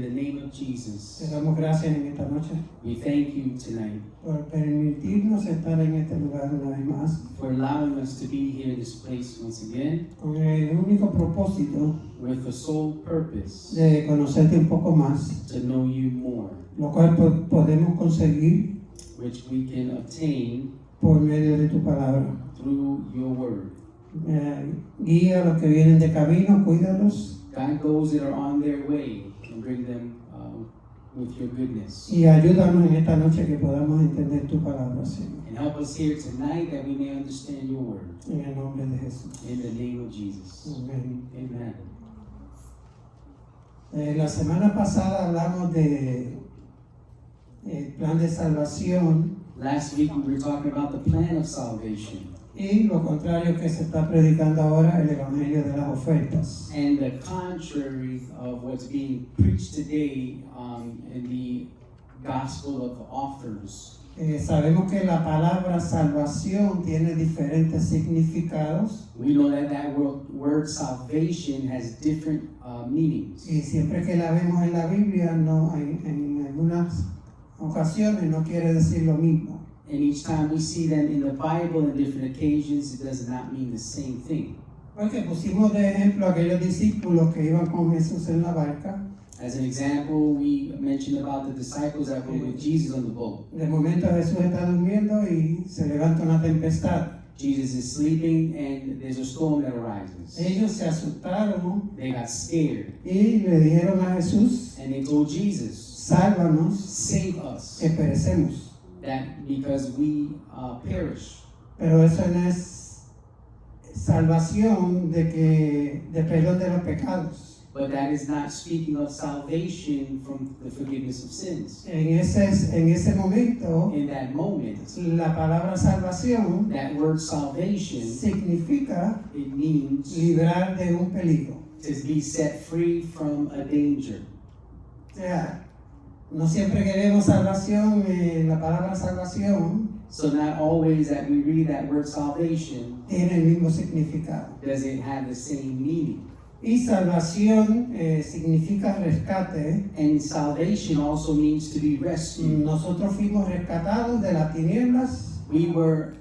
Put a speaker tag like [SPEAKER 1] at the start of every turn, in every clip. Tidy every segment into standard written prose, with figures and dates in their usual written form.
[SPEAKER 1] In the name of Jesus,
[SPEAKER 2] Te damos gracias en esta noche
[SPEAKER 1] we thank you tonight
[SPEAKER 2] por permitirnos estar en este lugar una vez más
[SPEAKER 1] for allowing us to be here in this place once again
[SPEAKER 2] con el único propósito
[SPEAKER 1] with the sole purpose
[SPEAKER 2] de conocerte un poco más,
[SPEAKER 1] to know you more,
[SPEAKER 2] lo cual podemos conseguir
[SPEAKER 1] which we can obtain
[SPEAKER 2] por medio de tu palabra.
[SPEAKER 1] through your word.
[SPEAKER 2] Guía a los que vienen de camino, cuídalos
[SPEAKER 1] Guide those that are on their way and bring them with your goodness.
[SPEAKER 2] y ayúdanos en esta noche que podamos entender tu palabra, Señor.
[SPEAKER 1] And help us here tonight that we may understand your word.
[SPEAKER 2] En el nombre de Jesús.
[SPEAKER 1] In the name of Jesus.
[SPEAKER 2] Amén.
[SPEAKER 1] Amen.
[SPEAKER 2] La semana pasada hablamos de el plan de salvación
[SPEAKER 1] Last week we were talking about the plan of salvation
[SPEAKER 2] y lo contrario que se está predicando ahora, el evangelio de las ofertas.
[SPEAKER 1] and the contrary of what's being preached today in the gospel of the offers.
[SPEAKER 2] Sabemos que la palabra salvación tiene diferentes significados
[SPEAKER 1] We know that that word salvation has different meanings.
[SPEAKER 2] y siempre que la vemos en la Biblia, no, en algunas ocasiones no quiere decir lo mismo.
[SPEAKER 1] And each time we see them in the Bible on different occasions, it does not mean the same thing.
[SPEAKER 2] Porque pusimos de ejemplo a aquellos discípulos que iban con Jesús en la barca.
[SPEAKER 1] As an example, we mentioned about the disciples that were with Jesus on the boat.
[SPEAKER 2] De momento Jesús está durmiendo y se levanta una tempestad.
[SPEAKER 1] Jesus is sleeping and there's a storm that arises.
[SPEAKER 2] Ellos se asustaron
[SPEAKER 1] They got scared
[SPEAKER 2] y le dijeron a Jesús,
[SPEAKER 1] and they told Jesus,
[SPEAKER 2] sálvanos,
[SPEAKER 1] save us,
[SPEAKER 2] que perecemos.
[SPEAKER 1] that because we perish.
[SPEAKER 2] Pero eso no es salvación de perdón de los pecados.
[SPEAKER 1] But that is not speaking of salvation from the forgiveness of sins.
[SPEAKER 2] En ese momento,
[SPEAKER 1] In that moment,
[SPEAKER 2] la palabra salvación
[SPEAKER 1] that word salvation,
[SPEAKER 2] significa
[SPEAKER 1] it means
[SPEAKER 2] librar de un peligro.
[SPEAKER 1] to be set free from a danger.
[SPEAKER 2] O sea, no siempre que vemos salvación, la palabra salvación
[SPEAKER 1] So not always that we read that word salvation
[SPEAKER 2] tiene el mismo significado.
[SPEAKER 1] does it have the same meaning.
[SPEAKER 2] Y salvación significa rescate.
[SPEAKER 1] And salvation also means to be rescued.
[SPEAKER 2] Nosotros fuimos rescatados de las tinieblas
[SPEAKER 1] We were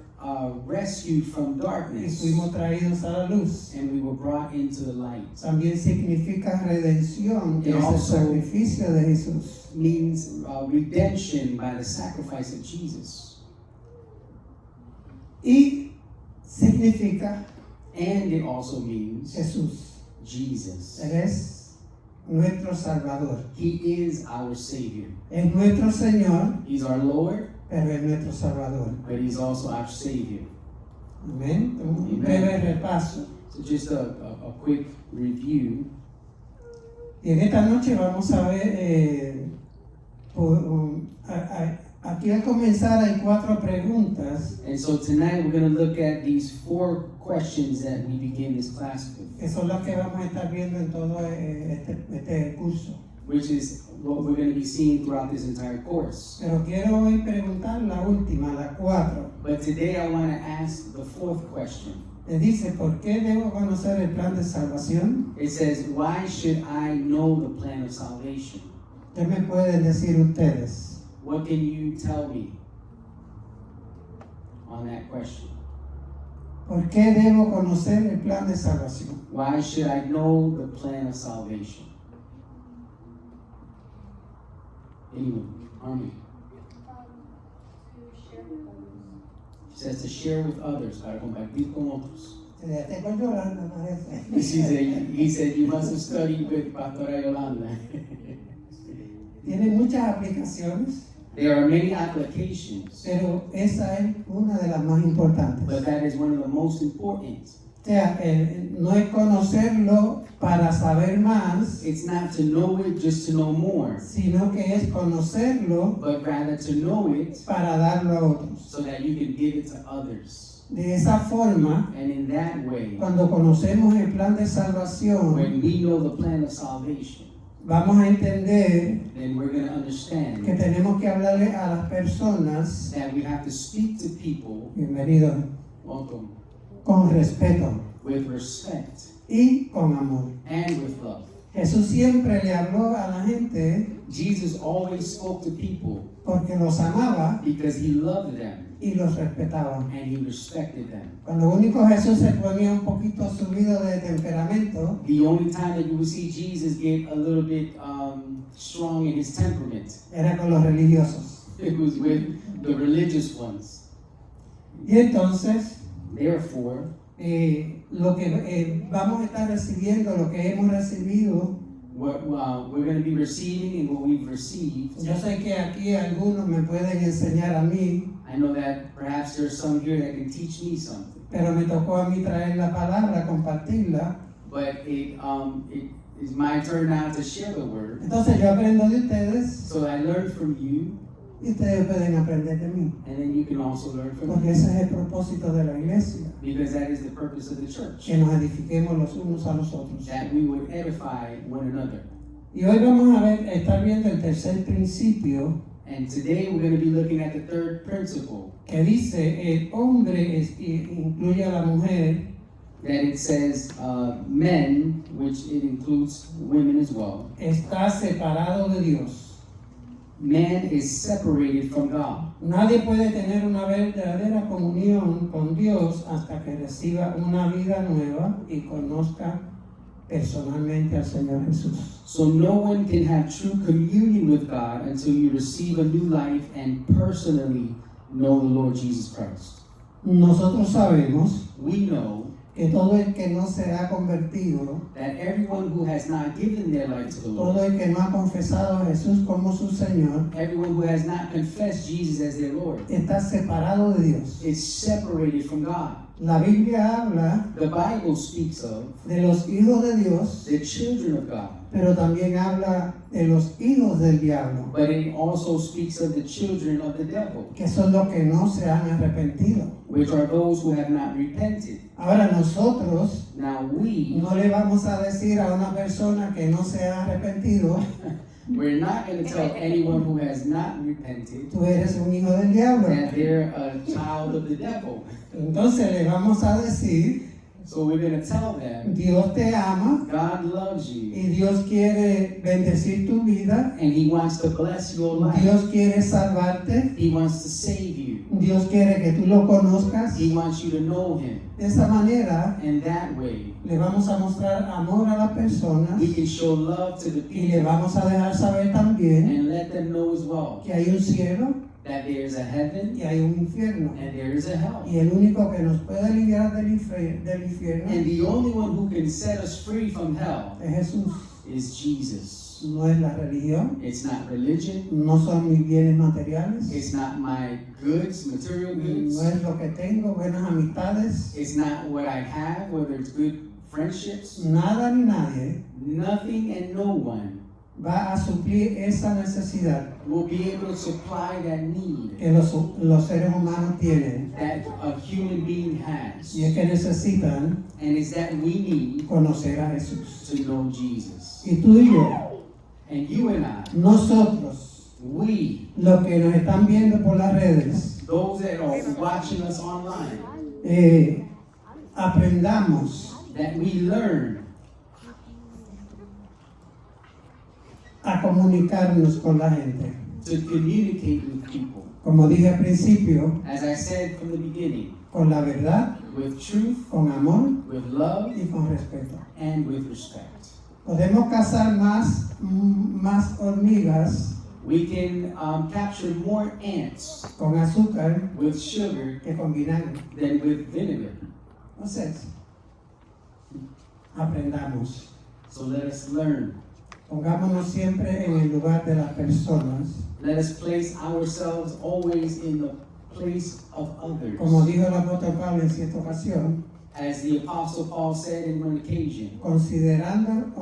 [SPEAKER 1] rescued from
[SPEAKER 2] y
[SPEAKER 1] darkness
[SPEAKER 2] fuimos traídos a la luz.
[SPEAKER 1] and we were brought into the light.
[SPEAKER 2] También significa redención, que
[SPEAKER 1] It
[SPEAKER 2] es el
[SPEAKER 1] also
[SPEAKER 2] sacrificio de Jesús.
[SPEAKER 1] Means redemption by the sacrifice of Jesus.
[SPEAKER 2] Y significa
[SPEAKER 1] And it also means
[SPEAKER 2] Jesús.
[SPEAKER 1] Jesus.
[SPEAKER 2] Él es nuestro Salvador.
[SPEAKER 1] He is our Savior.
[SPEAKER 2] Es nuestro Señor,
[SPEAKER 1] He's our Lord,
[SPEAKER 2] pero es nuestro Salvador.
[SPEAKER 1] but He's also our Savior.
[SPEAKER 2] Amén. Un
[SPEAKER 1] Amen.
[SPEAKER 2] breve repaso.
[SPEAKER 1] So just a quick review.
[SPEAKER 2] Y en esta noche vamos a ver, aquí al comenzar hay 4 preguntas
[SPEAKER 1] And so tonight we're going to look at these 4 questions that we begin this class with,
[SPEAKER 2] que son las que vamos a estar viendo en todo este curso.
[SPEAKER 1] which is what we're going to be seeing throughout this entire course.
[SPEAKER 2] Pero quiero hoy preguntar la última, la 4.
[SPEAKER 1] But today I want to ask the 4th question.
[SPEAKER 2] Le dice, ¿por qué debo conocer el plan de salvación?
[SPEAKER 1] It says, why should I know the plan of salvation?
[SPEAKER 2] ¿Qué me pueden decir ustedes?
[SPEAKER 1] What can you tell me on that question?
[SPEAKER 2] ¿Por qué debo conocer el plan de salvación?
[SPEAKER 1] Why should I know the plan of salvation? Anyone? Army. She says to share with others, para compartir con otros.
[SPEAKER 2] Ya tengo llorando, parece.
[SPEAKER 1] He said, you must study with Pastora Yolanda.
[SPEAKER 2] Tiene muchas aplicaciones,
[SPEAKER 1] There are many applications,
[SPEAKER 2] pero esa es una de las más importantes.
[SPEAKER 1] but that is one of the most important.
[SPEAKER 2] O sea, no es conocerlo para saber más,
[SPEAKER 1] It's not to know it just to know more,
[SPEAKER 2] sino que es conocerlo
[SPEAKER 1] but rather to know it
[SPEAKER 2] para darlo a otros.
[SPEAKER 1] so that you can give it to others.
[SPEAKER 2] De esa forma,
[SPEAKER 1] And in that way,
[SPEAKER 2] cuando conocemos el plan de salvación,
[SPEAKER 1] when we know the plan of salvation,
[SPEAKER 2] vamos a entender
[SPEAKER 1] then we're going to
[SPEAKER 2] que
[SPEAKER 1] understand
[SPEAKER 2] tenemos que hablarle a las personas,
[SPEAKER 1] that we have to speak to people,
[SPEAKER 2] bienvenido,
[SPEAKER 1] welcome,
[SPEAKER 2] con respeto
[SPEAKER 1] with respect
[SPEAKER 2] y con amor.
[SPEAKER 1] and with love.
[SPEAKER 2] Jesús siempre le habló a la gente
[SPEAKER 1] Jesus always spoke to people
[SPEAKER 2] porque los amaba
[SPEAKER 1] because he loved them
[SPEAKER 2] y los respetaba.
[SPEAKER 1] and he respected them.
[SPEAKER 2] Cuando único Jesús se ponía un poquito subido de temperamento,
[SPEAKER 1] The only time that you would see Jesus get a little bit strong in his temperament,
[SPEAKER 2] era con los religiosos.
[SPEAKER 1] it was with the religious ones.
[SPEAKER 2] Y entonces,
[SPEAKER 1] Therefore,
[SPEAKER 2] lo que vamos a estar recibiendo, lo que hemos recibido,
[SPEAKER 1] what we're going to be receiving and what we've received,
[SPEAKER 2] yo sé que aquí algunos me pueden enseñar a mí,
[SPEAKER 1] I know that perhaps there's some here that can teach me something,
[SPEAKER 2] pero me tocó a mí traer la palabra, compartirla.
[SPEAKER 1] but it is my turn now to share the word.
[SPEAKER 2] Entonces yo aprendo de ustedes
[SPEAKER 1] So I learned from you,
[SPEAKER 2] y ustedes pueden aprender de mí,
[SPEAKER 1] and then you can also learn from
[SPEAKER 2] porque
[SPEAKER 1] me,
[SPEAKER 2] ese es el propósito de la iglesia,
[SPEAKER 1] because that is the purpose of the church,
[SPEAKER 2] que nos edifiquemos los unos a los otros.
[SPEAKER 1] that we would edify one another.
[SPEAKER 2] Y hoy vamos a estar viendo el tercer principio
[SPEAKER 1] And today we're going to be looking at the third principle,
[SPEAKER 2] que dice el hombre incluye a la mujer,
[SPEAKER 1] that it says men, which it includes women as well.
[SPEAKER 2] está separado de Dios.
[SPEAKER 1] Man is separated from God.
[SPEAKER 2] Nadie puede tener una verdadera comunión con Dios hasta que reciba una vida nueva y conozca personalmente al Señor Jesús.
[SPEAKER 1] So no one can have true communion with God until you receive a new life and personally know the Lord Jesus Christ.
[SPEAKER 2] Nosotros sabemos
[SPEAKER 1] We know
[SPEAKER 2] que todo el que no se ha convertido,
[SPEAKER 1] that everyone who has not given their life to the
[SPEAKER 2] todo
[SPEAKER 1] Lord,
[SPEAKER 2] el que no ha confesado a Jesús como su Señor,
[SPEAKER 1] everyone who has not confessed Jesus as their Lord,
[SPEAKER 2] está separado de Dios.
[SPEAKER 1] is separated from God.
[SPEAKER 2] La Biblia habla
[SPEAKER 1] The Bible speaks of
[SPEAKER 2] de los hijos de Dios,
[SPEAKER 1] the children of God,
[SPEAKER 2] pero también habla de los hijos del diablo,
[SPEAKER 1] but it also speaks of the children of the devil,
[SPEAKER 2] que son los que no se han arrepentido.
[SPEAKER 1] which are those who have not repented.
[SPEAKER 2] Ahora nosotros
[SPEAKER 1] Now we,
[SPEAKER 2] no le vamos a decir a una persona que no se ha arrepentido,
[SPEAKER 1] we're not going to tell anyone who has not repented
[SPEAKER 2] tú eres un hijo del diablo.
[SPEAKER 1] that they're a child of the devil.
[SPEAKER 2] Entonces le vamos a decir,
[SPEAKER 1] So we're going to tell them,
[SPEAKER 2] Dios te ama
[SPEAKER 1] God loves you
[SPEAKER 2] y Dios quiere bendecir tu vida,
[SPEAKER 1] and He wants to bless your life.
[SPEAKER 2] Dios quiere salvarte,
[SPEAKER 1] He wants to save you.
[SPEAKER 2] Dios quiere que tú lo conozcas.
[SPEAKER 1] He wants you to know Him.
[SPEAKER 2] De esa manera
[SPEAKER 1] And that way,
[SPEAKER 2] le vamos a mostrar amor a las personas
[SPEAKER 1] we can show love to the
[SPEAKER 2] y le
[SPEAKER 1] people
[SPEAKER 2] vamos a dejar saber también
[SPEAKER 1] and let them know as well
[SPEAKER 2] que hay un cielo
[SPEAKER 1] that there's a heaven
[SPEAKER 2] y hay un infierno.
[SPEAKER 1] and there is a hell.
[SPEAKER 2] Y el único que nos puede liberar del infierno
[SPEAKER 1] And the only one who can set us free from hell
[SPEAKER 2] es Jesús.
[SPEAKER 1] is Jesus.
[SPEAKER 2] No es la religión,
[SPEAKER 1] It's not religion.
[SPEAKER 2] no son mis bienes materiales,
[SPEAKER 1] It's not my goods, material goods.
[SPEAKER 2] no es lo que tengo, buenas amistades,
[SPEAKER 1] It's not what I have, whether it's good friendships.
[SPEAKER 2] nada ni nadie
[SPEAKER 1] Nothing and no one
[SPEAKER 2] va a suplir esa necesidad
[SPEAKER 1] will be able to supply that need
[SPEAKER 2] que los seres humanos tienen.
[SPEAKER 1] that a human being has.
[SPEAKER 2] Y es que necesitan
[SPEAKER 1] And it's that we need
[SPEAKER 2] conocer a Jesús.
[SPEAKER 1] to know Jesus.
[SPEAKER 2] Y tú y yo,
[SPEAKER 1] And you and I,
[SPEAKER 2] nosotros,
[SPEAKER 1] we,
[SPEAKER 2] los que nos están viendo por las redes,
[SPEAKER 1] those that are watching us online,
[SPEAKER 2] aprendamos
[SPEAKER 1] that we learn
[SPEAKER 2] a comunicarnos con la gente.
[SPEAKER 1] to communicate with people.
[SPEAKER 2] Como dije al principio,
[SPEAKER 1] As I said from the beginning,
[SPEAKER 2] con la verdad,
[SPEAKER 1] with truth,
[SPEAKER 2] con amor
[SPEAKER 1] with love,
[SPEAKER 2] y con respeto.
[SPEAKER 1] and with respect.
[SPEAKER 2] Podemos cazar más hormigas
[SPEAKER 1] We can capture more ants
[SPEAKER 2] con azúcar
[SPEAKER 1] with sugar
[SPEAKER 2] que con vinagre.
[SPEAKER 1] than with vinegar.
[SPEAKER 2] Entonces, aprendamos.
[SPEAKER 1] So let us learn.
[SPEAKER 2] Pongámonos siempre en el lugar de las personas.
[SPEAKER 1] Let us place ourselves always in the place of others.
[SPEAKER 2] Como dijo el apóstol Pablo en cierta ocasión,
[SPEAKER 1] As the Apostle Paul said in one occasion,
[SPEAKER 2] considerándolo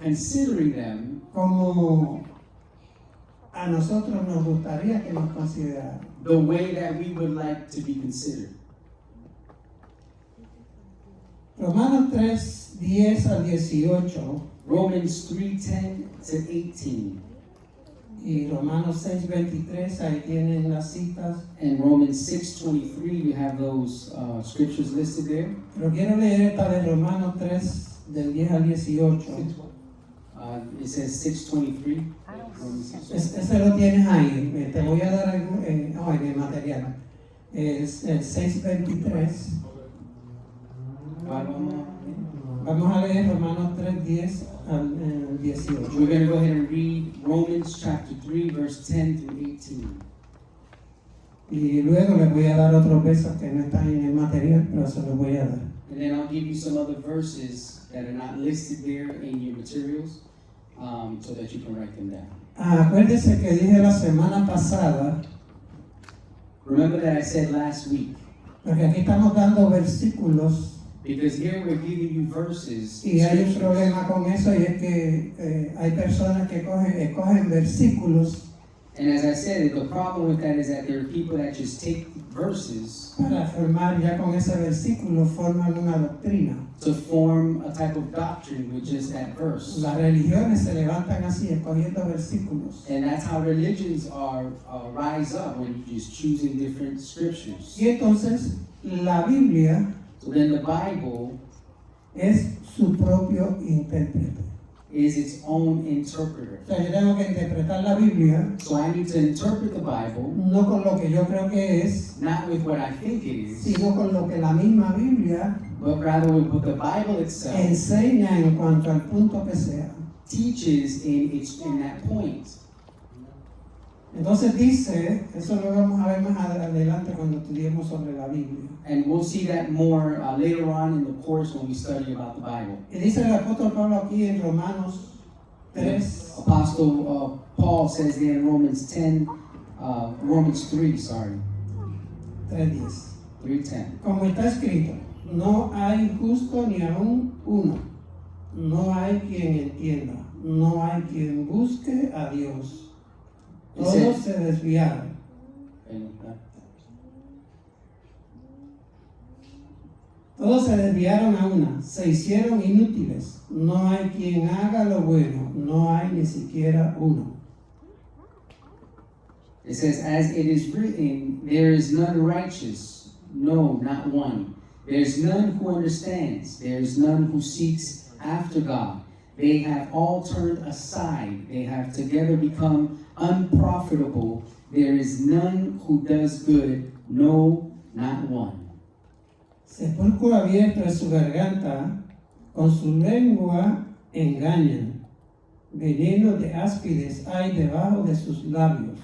[SPEAKER 1] considering them
[SPEAKER 2] como a nosotros nos gustaría que nos consideraran.
[SPEAKER 1] the way that we would like to be considered.
[SPEAKER 2] Romanos 3, 10 al 18
[SPEAKER 1] Romans 3:10 to 18
[SPEAKER 2] y Romanos 6, 23, ahí tienen las citas.
[SPEAKER 1] and Romans 6:23. You have those scriptures listed there.
[SPEAKER 2] Pero quiero leer esta de Romanos 3, del 10 al 18.
[SPEAKER 1] It says 6:23.
[SPEAKER 2] Ese lo tienes ahí. Te voy a dar en el material. Es el 6:23. Vamos a leer Romanos 3:10 al 18.
[SPEAKER 1] We're going to go ahead and read Romans chapter 3, verse 10 through 18.
[SPEAKER 2] Y luego les voy a dar otros versos que no están en el material, pero se los voy a dar.
[SPEAKER 1] And then I'll give you some other verses that are not listed there in your materials, so that you can write them down.
[SPEAKER 2] Acuérdense que dije la semana pasada,
[SPEAKER 1] Remember that I said last week,
[SPEAKER 2] porque aquí estamos dando versículos
[SPEAKER 1] because here we're giving you verses.
[SPEAKER 2] y hay un
[SPEAKER 1] scriptures.
[SPEAKER 2] problema con eso, y es que hay personas que escogen versículos
[SPEAKER 1] And as I said, the problem with that is that there are people that just take verses
[SPEAKER 2] para formar, ya con ese versículo forman una doctrina.
[SPEAKER 1] to form a type of doctrine with just that verse.
[SPEAKER 2] Las religiones se levantan así, escogiendo versículos.
[SPEAKER 1] And that's how religions are rise up, when you're just choosing different scriptures.
[SPEAKER 2] Y entonces la Biblia
[SPEAKER 1] So then the Bible
[SPEAKER 2] es su propio intérprete.
[SPEAKER 1] is its own interpreter.
[SPEAKER 2] O sea, yo tengo que interpretar la Biblia
[SPEAKER 1] So I need to interpret the Bible
[SPEAKER 2] no con lo que yo creo que es,
[SPEAKER 1] not with what I think it is,
[SPEAKER 2] sino con lo que la misma Biblia
[SPEAKER 1] but rather with what the Bible itself
[SPEAKER 2] enseña en cuanto al punto que sea.
[SPEAKER 1] teaches in that point.
[SPEAKER 2] Entonces dice, eso lo vamos a ver más adelante cuando estudiemos sobre la Biblia.
[SPEAKER 1] And we'll see that more later on in the course when we study about the Bible.
[SPEAKER 2] Y dice el apóstol Pablo aquí en Romanos 3,
[SPEAKER 1] Apostle Paul says there in Romans 3,
[SPEAKER 2] 3:10.
[SPEAKER 1] 3:10.
[SPEAKER 2] Como está escrito, no hay justo ni aún uno. No hay quien entienda. No hay quien busque a Dios. Todos se desviaron. Todos se desviaron a una, se hicieron inútiles. No hay quien haga lo bueno, no hay ni siquiera uno.
[SPEAKER 1] It says, as it is written, there is none righteous, no, not one. There's none who understands, there's none who seeks after God. They have all turned aside, they have together become unprofitable. There is none who does good, no, not one.
[SPEAKER 2] Sepulcro abierto es su garganta, con su lengua engañan. Veneno de áspides hay debajo de sus labios.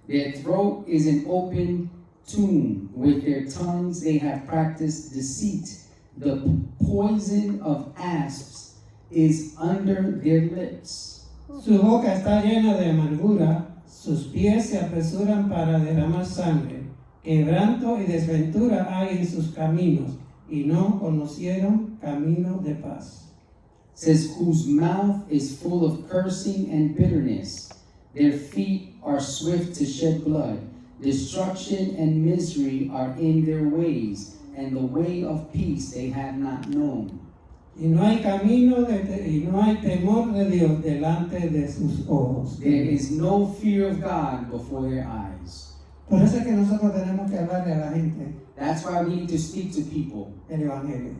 [SPEAKER 1] Their throat is an open tomb. With their tongues they have practiced deceit. The poison of asps is under their lips.
[SPEAKER 2] Su boca está llena de amargura, sus pies se apresuran para derramar sangre. Quebranto y desventura hay en sus caminos, y no conocieron camino de paz.
[SPEAKER 1] Says, whose mouth is full of cursing and bitterness. Their feet are swift to shed blood. Destruction and misery are in their ways, and the way of peace they have not known.
[SPEAKER 2] Y no hay y no hay temor de Dios delante de sus ojos.
[SPEAKER 1] There is no fear of God before their eyes.
[SPEAKER 2] Por eso es que nosotros tenemos que hablarle a la gente
[SPEAKER 1] That's why we need to speak to people
[SPEAKER 2] el Evangelio.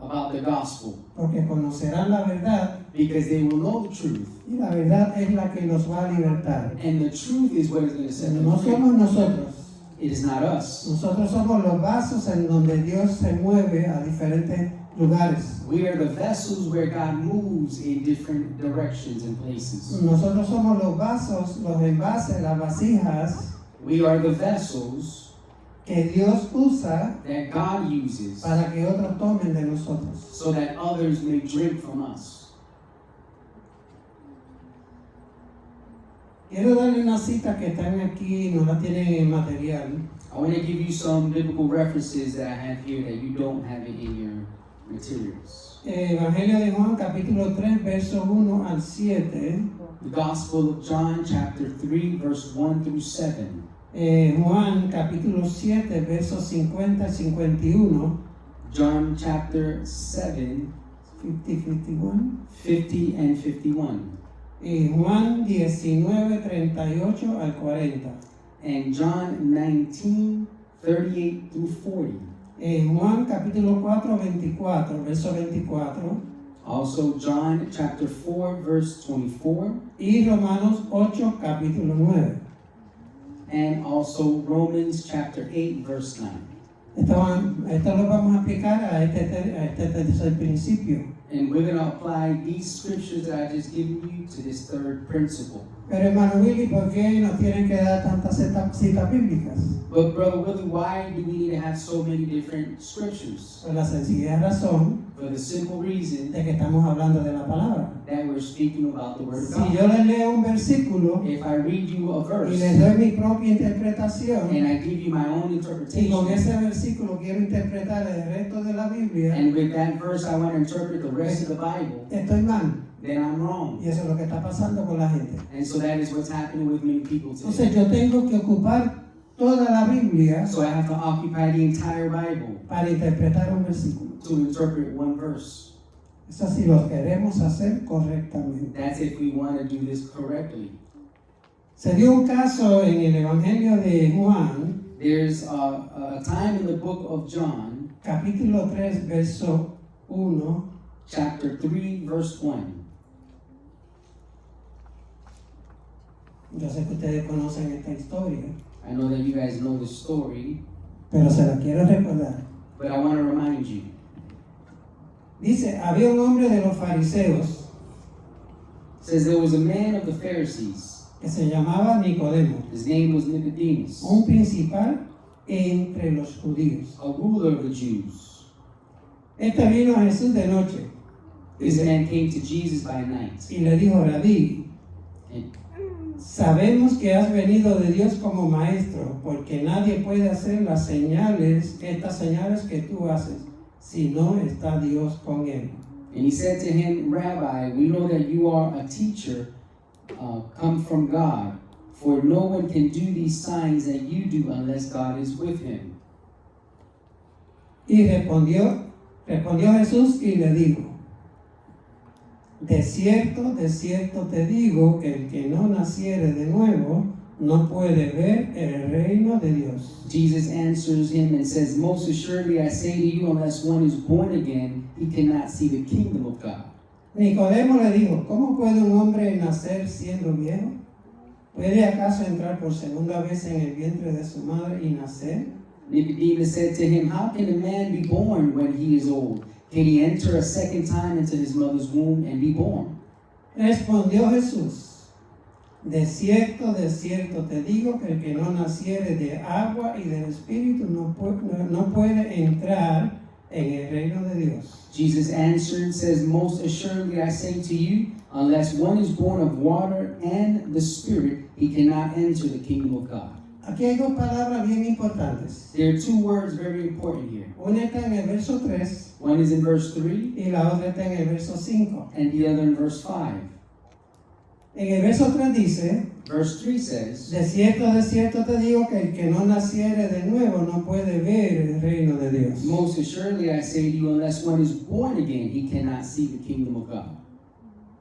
[SPEAKER 1] about the gospel,
[SPEAKER 2] Porque conocerán la verdad,
[SPEAKER 1] because they will know the truth,
[SPEAKER 2] y la verdad es la que los va a libertar.
[SPEAKER 1] and the truth is what is going to set them
[SPEAKER 2] No
[SPEAKER 1] free.
[SPEAKER 2] somos nosotros.
[SPEAKER 1] It is not us.
[SPEAKER 2] Nosotros somos los vasos en donde Dios se mueve a diferentes lugares.
[SPEAKER 1] We are the vessels where God moves in different directions and places.
[SPEAKER 2] Nosotros somos los vasos, los envases, las vasijas
[SPEAKER 1] We are the vessels
[SPEAKER 2] que Dios usa
[SPEAKER 1] that God uses
[SPEAKER 2] para que otros tomen de nosotros.
[SPEAKER 1] so that others may drink from us.
[SPEAKER 2] Quiero darle una cita que están aquí, no la tienen en material.
[SPEAKER 1] I want to give you some biblical references that I have here that you don't have it in your materials.
[SPEAKER 2] Evangelio de Juan, capítulo 3, verso 1 al 7.
[SPEAKER 1] The Gospel of John, chapter 3, verse 1 through 7.
[SPEAKER 2] Juan, capítulo 7, versos 50 y 51.
[SPEAKER 1] John, chapter 7,
[SPEAKER 2] 51.
[SPEAKER 1] 50 and 51.
[SPEAKER 2] Y Juan 19, 38 al 40.
[SPEAKER 1] And John 19, 38 through 40.
[SPEAKER 2] En Juan capítulo 4, 24, verso 24.
[SPEAKER 1] Also John chapter 4, verse 24.
[SPEAKER 2] Y Romanos 8, capítulo 9.
[SPEAKER 1] And also Romans chapter 8, verse 9.
[SPEAKER 2] Esto lo vamos a aplicar a este tercer principio.
[SPEAKER 1] And we're going to apply these scriptures that I just given you to this third principle.
[SPEAKER 2] Pero hermano Willy, ¿por qué nos tienen que dar tantas citas bíblicas?
[SPEAKER 1] But Brother Willie, why do we need to have so many different scriptures?
[SPEAKER 2] Por la sencilla razón
[SPEAKER 1] For the simple reason
[SPEAKER 2] de que estamos hablando de la palabra.
[SPEAKER 1] that we're speaking about the Word of
[SPEAKER 2] Si
[SPEAKER 1] God.
[SPEAKER 2] yo les leo un versículo
[SPEAKER 1] If I read you a
[SPEAKER 2] y
[SPEAKER 1] verse
[SPEAKER 2] les doy mi propia interpretación,
[SPEAKER 1] and I give you my own
[SPEAKER 2] y con
[SPEAKER 1] interpretation,
[SPEAKER 2] ese versículo quiero interpretar el resto de la Biblia,
[SPEAKER 1] and with that verse I want to interpret the rest of the Bible,
[SPEAKER 2] estoy mal.
[SPEAKER 1] then I'm wrong.
[SPEAKER 2] Y eso es lo que está pasando con la gente.
[SPEAKER 1] And so that is what's happening with many people today.
[SPEAKER 2] Entonces yo tengo que ocupar toda la Biblia
[SPEAKER 1] So I have to occupy the entire Bible
[SPEAKER 2] para interpretar un versículo.
[SPEAKER 1] to interpret one verse.
[SPEAKER 2] Eso sí lo queremos hacer correctamente.
[SPEAKER 1] That's if we want to do this correctly.
[SPEAKER 2] Se dio un caso en el Evangelio de Juan,
[SPEAKER 1] There's a time in the book of John,
[SPEAKER 2] capítulo 3, verso 1,
[SPEAKER 1] chapter 3, verse 1.
[SPEAKER 2] yo sé que ustedes conocen esta historia,
[SPEAKER 1] I know that you guys know the story,
[SPEAKER 2] pero se la quiero recordar.
[SPEAKER 1] but I want to remind you.
[SPEAKER 2] Dice, había un hombre de los fariseos
[SPEAKER 1] It says there was a man of the Pharisees.
[SPEAKER 2] que se llamaba Nicodemo,
[SPEAKER 1] His name was Nicodemus,
[SPEAKER 2] un principal entre los judíos.
[SPEAKER 1] a ruler of the Jews.
[SPEAKER 2] Este vino a Jesús de noche
[SPEAKER 1] This man came to Jesus by night.
[SPEAKER 2] y le dijo, Rabí,
[SPEAKER 1] And
[SPEAKER 2] sabemos que has venido de Dios como maestro, porque nadie puede hacer las señales, estas señales que tú haces, si no está Dios con él.
[SPEAKER 1] he said to him, Rabbi, we know that you are a teacher come from God, for no one can do these signs that you do unless God is with him.
[SPEAKER 2] Y respondió Jesús y le dijo, de cierto te digo que el que no naciere de nuevo no puede ver el reino de Dios.
[SPEAKER 1] Jesus answers him and says, most assuredly I say to you, unless one is born again, he cannot see the kingdom of God.
[SPEAKER 2] Nicodemo le dijo, ¿cómo puede un hombre nacer siendo viejo? ¿Puede acaso entrar por segunda vez en el vientre de su madre y nacer?
[SPEAKER 1] Nicodemus said to him, how can a man be born when he is old? Can he enter a second time into his mother's womb and be born?
[SPEAKER 2] Respondió Jesús, de cierto te digo que el que no naciere de agua y del Espíritu no puede entrar en el reino de Dios.
[SPEAKER 1] Jesus answered, says, most assuredly I say to you, unless one is born of water and the Spirit, he cannot enter the kingdom of God.
[SPEAKER 2] Aquí hay dos palabras bien importantes.
[SPEAKER 1] There are two words very important here.
[SPEAKER 2] Una está en el verso 3
[SPEAKER 1] One is in verse 3
[SPEAKER 2] y la otra está en el verso 5.
[SPEAKER 1] and the other in verse 5.
[SPEAKER 2] En el verso 3 dice,
[SPEAKER 1] Verse 3 says,
[SPEAKER 2] de cierto te digo que el que no naciere de nuevo no puede ver el reino de Dios.
[SPEAKER 1] most assuredly I say to you, unless one is born again, he cannot see the kingdom of God.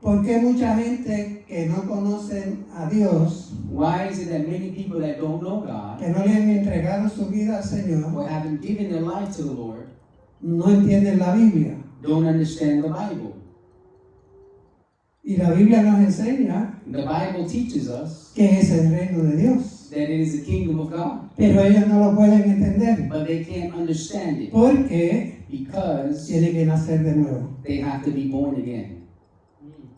[SPEAKER 2] Porque mucha gente que no conocen a Dios,
[SPEAKER 1] Why is it that many people that don't know God
[SPEAKER 2] que no le han entregado su vida al Señor,
[SPEAKER 1] or haven't given their life to the Lord
[SPEAKER 2] no entienden la Biblia?
[SPEAKER 1] don't understand the Bible?
[SPEAKER 2] Y la Biblia nos enseña
[SPEAKER 1] The Bible teaches us
[SPEAKER 2] que es el reino de Dios.
[SPEAKER 1] that it is the kingdom of God,
[SPEAKER 2] Pero ellos no lo pueden entender
[SPEAKER 1] but they can't understand it
[SPEAKER 2] porque
[SPEAKER 1] because
[SPEAKER 2] tienen que nacer de nuevo.
[SPEAKER 1] they have to be born again.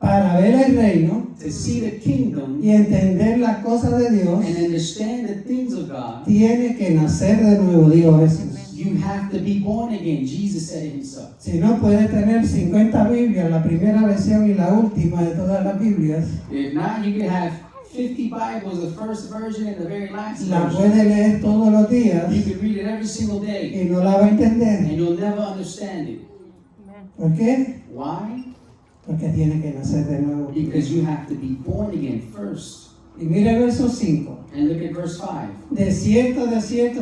[SPEAKER 2] Para ver el reino
[SPEAKER 1] To see the kingdom
[SPEAKER 2] y entender las cosas de Dios,
[SPEAKER 1] and understand the things of God,
[SPEAKER 2] tiene que nacer de nuevo, dijo Jesús.
[SPEAKER 1] you have to be born again. Jesus said it himself.
[SPEAKER 2] Si no, puede tener 50 Biblias, la primera versión y la última de todas las Biblias.
[SPEAKER 1] If not, you can have 50 Bibles, the first version and the very last
[SPEAKER 2] La
[SPEAKER 1] version.
[SPEAKER 2] puede leer todos los días
[SPEAKER 1] You can read it every single day
[SPEAKER 2] y no la va a entender.
[SPEAKER 1] and you'll never understand it.
[SPEAKER 2] ¿Por qué?
[SPEAKER 1] Why?
[SPEAKER 2] Porque tiene que nacer de nuevo.
[SPEAKER 1] Because you have to be born again first.
[SPEAKER 2] Y mira el verso 5.
[SPEAKER 1] And look at verse 5.
[SPEAKER 2] De cierto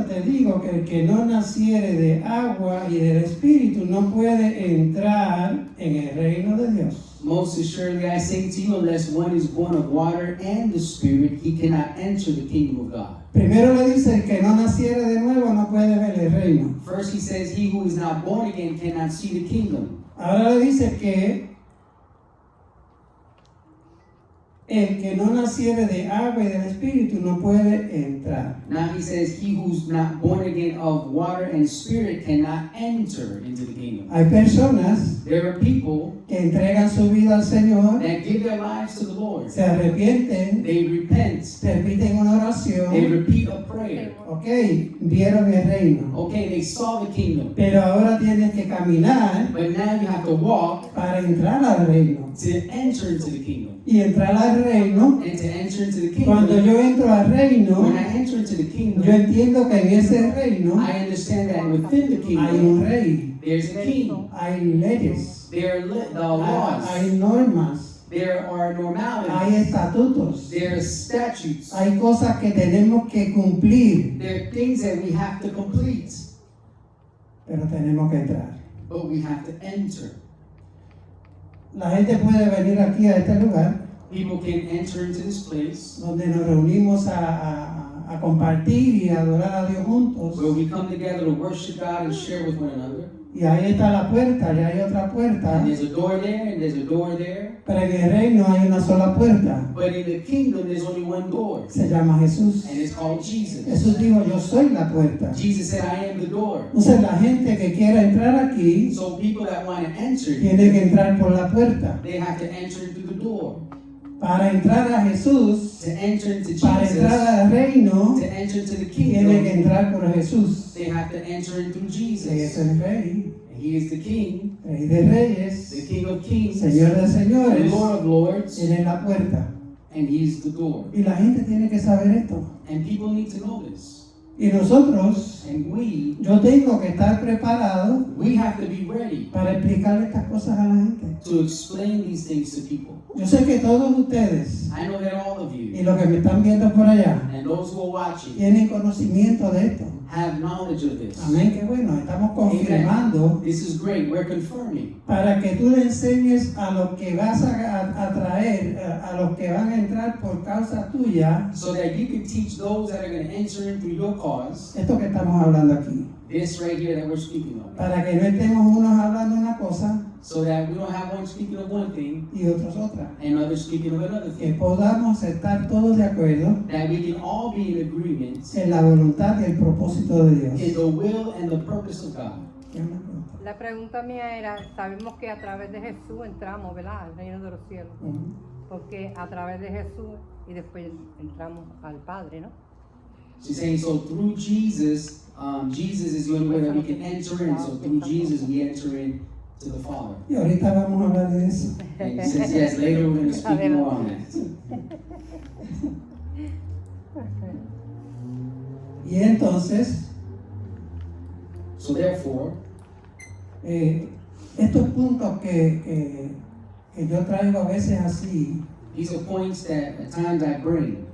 [SPEAKER 2] te digo que el que no naciere de agua y del Espíritu no puede entrar en el reino de Dios.
[SPEAKER 1] Most assuredly I say to you, unless one is born of water and the Spirit, he cannot enter the kingdom of God.
[SPEAKER 2] Primero le dice, el que no naciere de nuevo no puede ver el reino.
[SPEAKER 1] First he says, he who is not born again cannot see the kingdom.
[SPEAKER 2] Ahora le dice que el que no naciere de agua y del Espíritu no puede entrar.
[SPEAKER 1] Now he says, he who's not born again of water and Spirit cannot enter into the kingdom.
[SPEAKER 2] Hay personas
[SPEAKER 1] There are people
[SPEAKER 2] que entregan su vida al Señor,
[SPEAKER 1] that give their lives to the Lord.
[SPEAKER 2] se arrepienten,
[SPEAKER 1] They repent.
[SPEAKER 2] repiten una
[SPEAKER 1] They
[SPEAKER 2] oración,
[SPEAKER 1] repeat a prayer.
[SPEAKER 2] ok, vieron el reino.
[SPEAKER 1] Okay, they saw the kingdom.
[SPEAKER 2] Pero ahora tienes que caminar
[SPEAKER 1] But now you have to walk
[SPEAKER 2] para entrar al reino.
[SPEAKER 1] to enter into the kingdom.
[SPEAKER 2] Y entrar al reino,
[SPEAKER 1] And to enter into the
[SPEAKER 2] cuando
[SPEAKER 1] kingdom,
[SPEAKER 2] yo entro al reino,
[SPEAKER 1] when I enter into the kingdom,
[SPEAKER 2] yo entiendo que en ese reino
[SPEAKER 1] I understand that within the
[SPEAKER 2] hay un
[SPEAKER 1] kingdom,
[SPEAKER 2] rey,
[SPEAKER 1] there's a king.
[SPEAKER 2] hay leyes,
[SPEAKER 1] There are the
[SPEAKER 2] hay
[SPEAKER 1] laws.
[SPEAKER 2] normas,
[SPEAKER 1] There are
[SPEAKER 2] hay
[SPEAKER 1] normalities.
[SPEAKER 2] estatutos,
[SPEAKER 1] There are statutes.
[SPEAKER 2] hay cosas que tenemos que cumplir,
[SPEAKER 1] There are things that we have to complete.
[SPEAKER 2] pero tenemos que entrar.
[SPEAKER 1] But we have to enter.
[SPEAKER 2] La gente puede venir aquí a este lugar
[SPEAKER 1] People can enter into this place
[SPEAKER 2] donde nos reunimos a compartir y a adorar a Dios juntos.
[SPEAKER 1] where we come together to worship God and share with one another.
[SPEAKER 2] Y ahí está la puerta, y hay otra puerta,
[SPEAKER 1] And there's a door there and there's a door there.
[SPEAKER 2] pero en el reino hay una sola puerta.
[SPEAKER 1] But in the kingdom, there's only one door.
[SPEAKER 2] Se llama Jesús.
[SPEAKER 1] And it's called Jesus.
[SPEAKER 2] Jesús dijo, yo soy la puerta.
[SPEAKER 1] Jesus said, I am the door.
[SPEAKER 2] Entonces la gente que quiera entrar aquí
[SPEAKER 1] So people that want to enter,
[SPEAKER 2] tiene que entrar por la puerta.
[SPEAKER 1] they have to enter through the door.
[SPEAKER 2] Para entrar a Jesús,
[SPEAKER 1] To enter into
[SPEAKER 2] para entrar
[SPEAKER 1] Jesus,
[SPEAKER 2] al reino,
[SPEAKER 1] to enter into the
[SPEAKER 2] tiene que
[SPEAKER 1] kingdom,
[SPEAKER 2] entrar por Jesús.
[SPEAKER 1] they have to enter in through
[SPEAKER 2] Él es
[SPEAKER 1] Jesus.
[SPEAKER 2] el rey,
[SPEAKER 1] And he is the king,
[SPEAKER 2] rey de reyes,
[SPEAKER 1] the king of kings,
[SPEAKER 2] señor de
[SPEAKER 1] the
[SPEAKER 2] señores.
[SPEAKER 1] lord of lords,
[SPEAKER 2] Él es la puerta.
[SPEAKER 1] and he's the door.
[SPEAKER 2] Y la gente tiene que saber esto.
[SPEAKER 1] And people need to know this.
[SPEAKER 2] Y nosotros,
[SPEAKER 1] And
[SPEAKER 2] yo tengo que estar preparado
[SPEAKER 1] we have to be ready
[SPEAKER 2] para explicarle estas cosas a la gente.
[SPEAKER 1] to explain these things to people.
[SPEAKER 2] Yo sé que todos ustedes
[SPEAKER 1] I know that all of
[SPEAKER 2] y
[SPEAKER 1] you
[SPEAKER 2] los que me están viendo por allá
[SPEAKER 1] and those who are watching
[SPEAKER 2] tienen conocimiento de esto.
[SPEAKER 1] have knowledge of this.
[SPEAKER 2] Amén, qué bueno, estamos confirmando
[SPEAKER 1] This is great. We're confirming
[SPEAKER 2] para que tú le enseñes a los que vas a traer, a los que van a entrar por causa tuya,
[SPEAKER 1] so that you can teach those that are going to enter in through your cause
[SPEAKER 2] esto que estamos hablando aquí.
[SPEAKER 1] this right here that we're speaking of.
[SPEAKER 2] Para que no estemos unos hablando una cosa
[SPEAKER 1] So that we don't have one speaking of one thing
[SPEAKER 2] y otros otra.
[SPEAKER 1] and others speaking of another
[SPEAKER 2] Que
[SPEAKER 1] thing.
[SPEAKER 2] podamos estar todos de acuerdo
[SPEAKER 1] That we can all be in agreement
[SPEAKER 2] en la voluntad y el propósito de Dios.
[SPEAKER 1] in the will and the purpose of God.
[SPEAKER 2] ¿Qué me pregunta?
[SPEAKER 3] La pregunta mía era, sabemos que a través de Jesús entramos, ¿verdad?, al reino de los cielos,
[SPEAKER 2] Ujú.
[SPEAKER 3] porque a través de Jesús y después entramos al Padre, ¿no?
[SPEAKER 1] She's saying, so through Jesus, Jesus is the only way that we can enter in. So through Jesus, we enter in to the Father.
[SPEAKER 2] Y ahorita vamos a hablar de eso.
[SPEAKER 1] And he says, yes, later we're going to speak more on that.
[SPEAKER 2] Y entonces,
[SPEAKER 1] So therefore,
[SPEAKER 2] estos puntos que yo traigo a veces así,
[SPEAKER 1] these are points that at times I bring.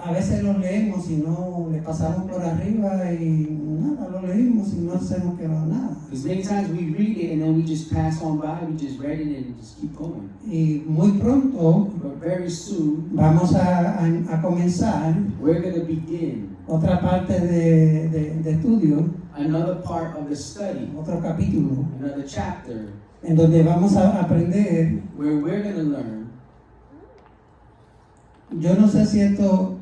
[SPEAKER 2] a veces los leemos y no le pasamos por arriba y nada, lo leímos y no se nos quedó nada.
[SPEAKER 1] Because many times we read it and then we just pass on by, we just read it and just keep going.
[SPEAKER 2] Y muy pronto
[SPEAKER 1] But very soon,
[SPEAKER 2] vamos a comenzar
[SPEAKER 1] we're going to begin
[SPEAKER 2] otra parte de estudio,
[SPEAKER 1] another part of the study,
[SPEAKER 2] otro capítulo,
[SPEAKER 1] another chapter,
[SPEAKER 2] en donde vamos a aprender.
[SPEAKER 1] where we're going to learn.
[SPEAKER 2] Yo no sé si esto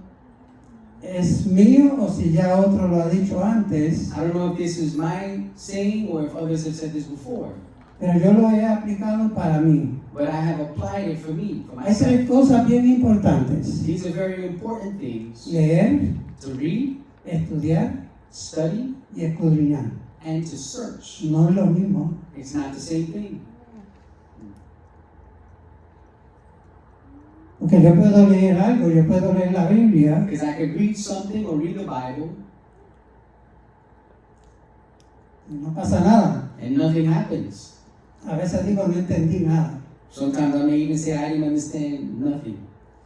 [SPEAKER 2] es mío o si ya otro lo ha dicho antes,
[SPEAKER 1] I don't know if this is my saying or if others have said this before,
[SPEAKER 2] pero yo lo he aplicado para mí.
[SPEAKER 1] but I have applied it for me, for
[SPEAKER 2] Hay
[SPEAKER 1] myself.
[SPEAKER 2] tres cosas bien importantes:
[SPEAKER 1] These are very important things
[SPEAKER 2] leer,
[SPEAKER 1] to read,
[SPEAKER 2] estudiar
[SPEAKER 1] study,
[SPEAKER 2] y escudriñar.
[SPEAKER 1] and to search.
[SPEAKER 2] No es lo mismo.
[SPEAKER 1] It's not the same thing.
[SPEAKER 2] Porque yo puedo leer algo, yo puedo leer la Biblia
[SPEAKER 1] Because I could read something or read the Bible
[SPEAKER 2] y no pasa nada.
[SPEAKER 1] and nothing happens.
[SPEAKER 2] A veces digo, no entendí nada.
[SPEAKER 1] Sometimes I may even say I didn't understand nothing.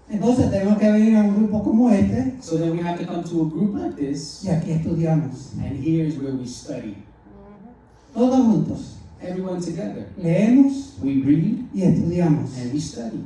[SPEAKER 2] Entonces tengo que venir a un grupo como este
[SPEAKER 1] So then we have to come to a group like this,
[SPEAKER 2] y aquí estudiamos.
[SPEAKER 1] and here's where we study.
[SPEAKER 2] Todos juntos.
[SPEAKER 1] Everyone together.
[SPEAKER 2] Leemos
[SPEAKER 1] We read
[SPEAKER 2] y estudiamos.
[SPEAKER 1] and we study.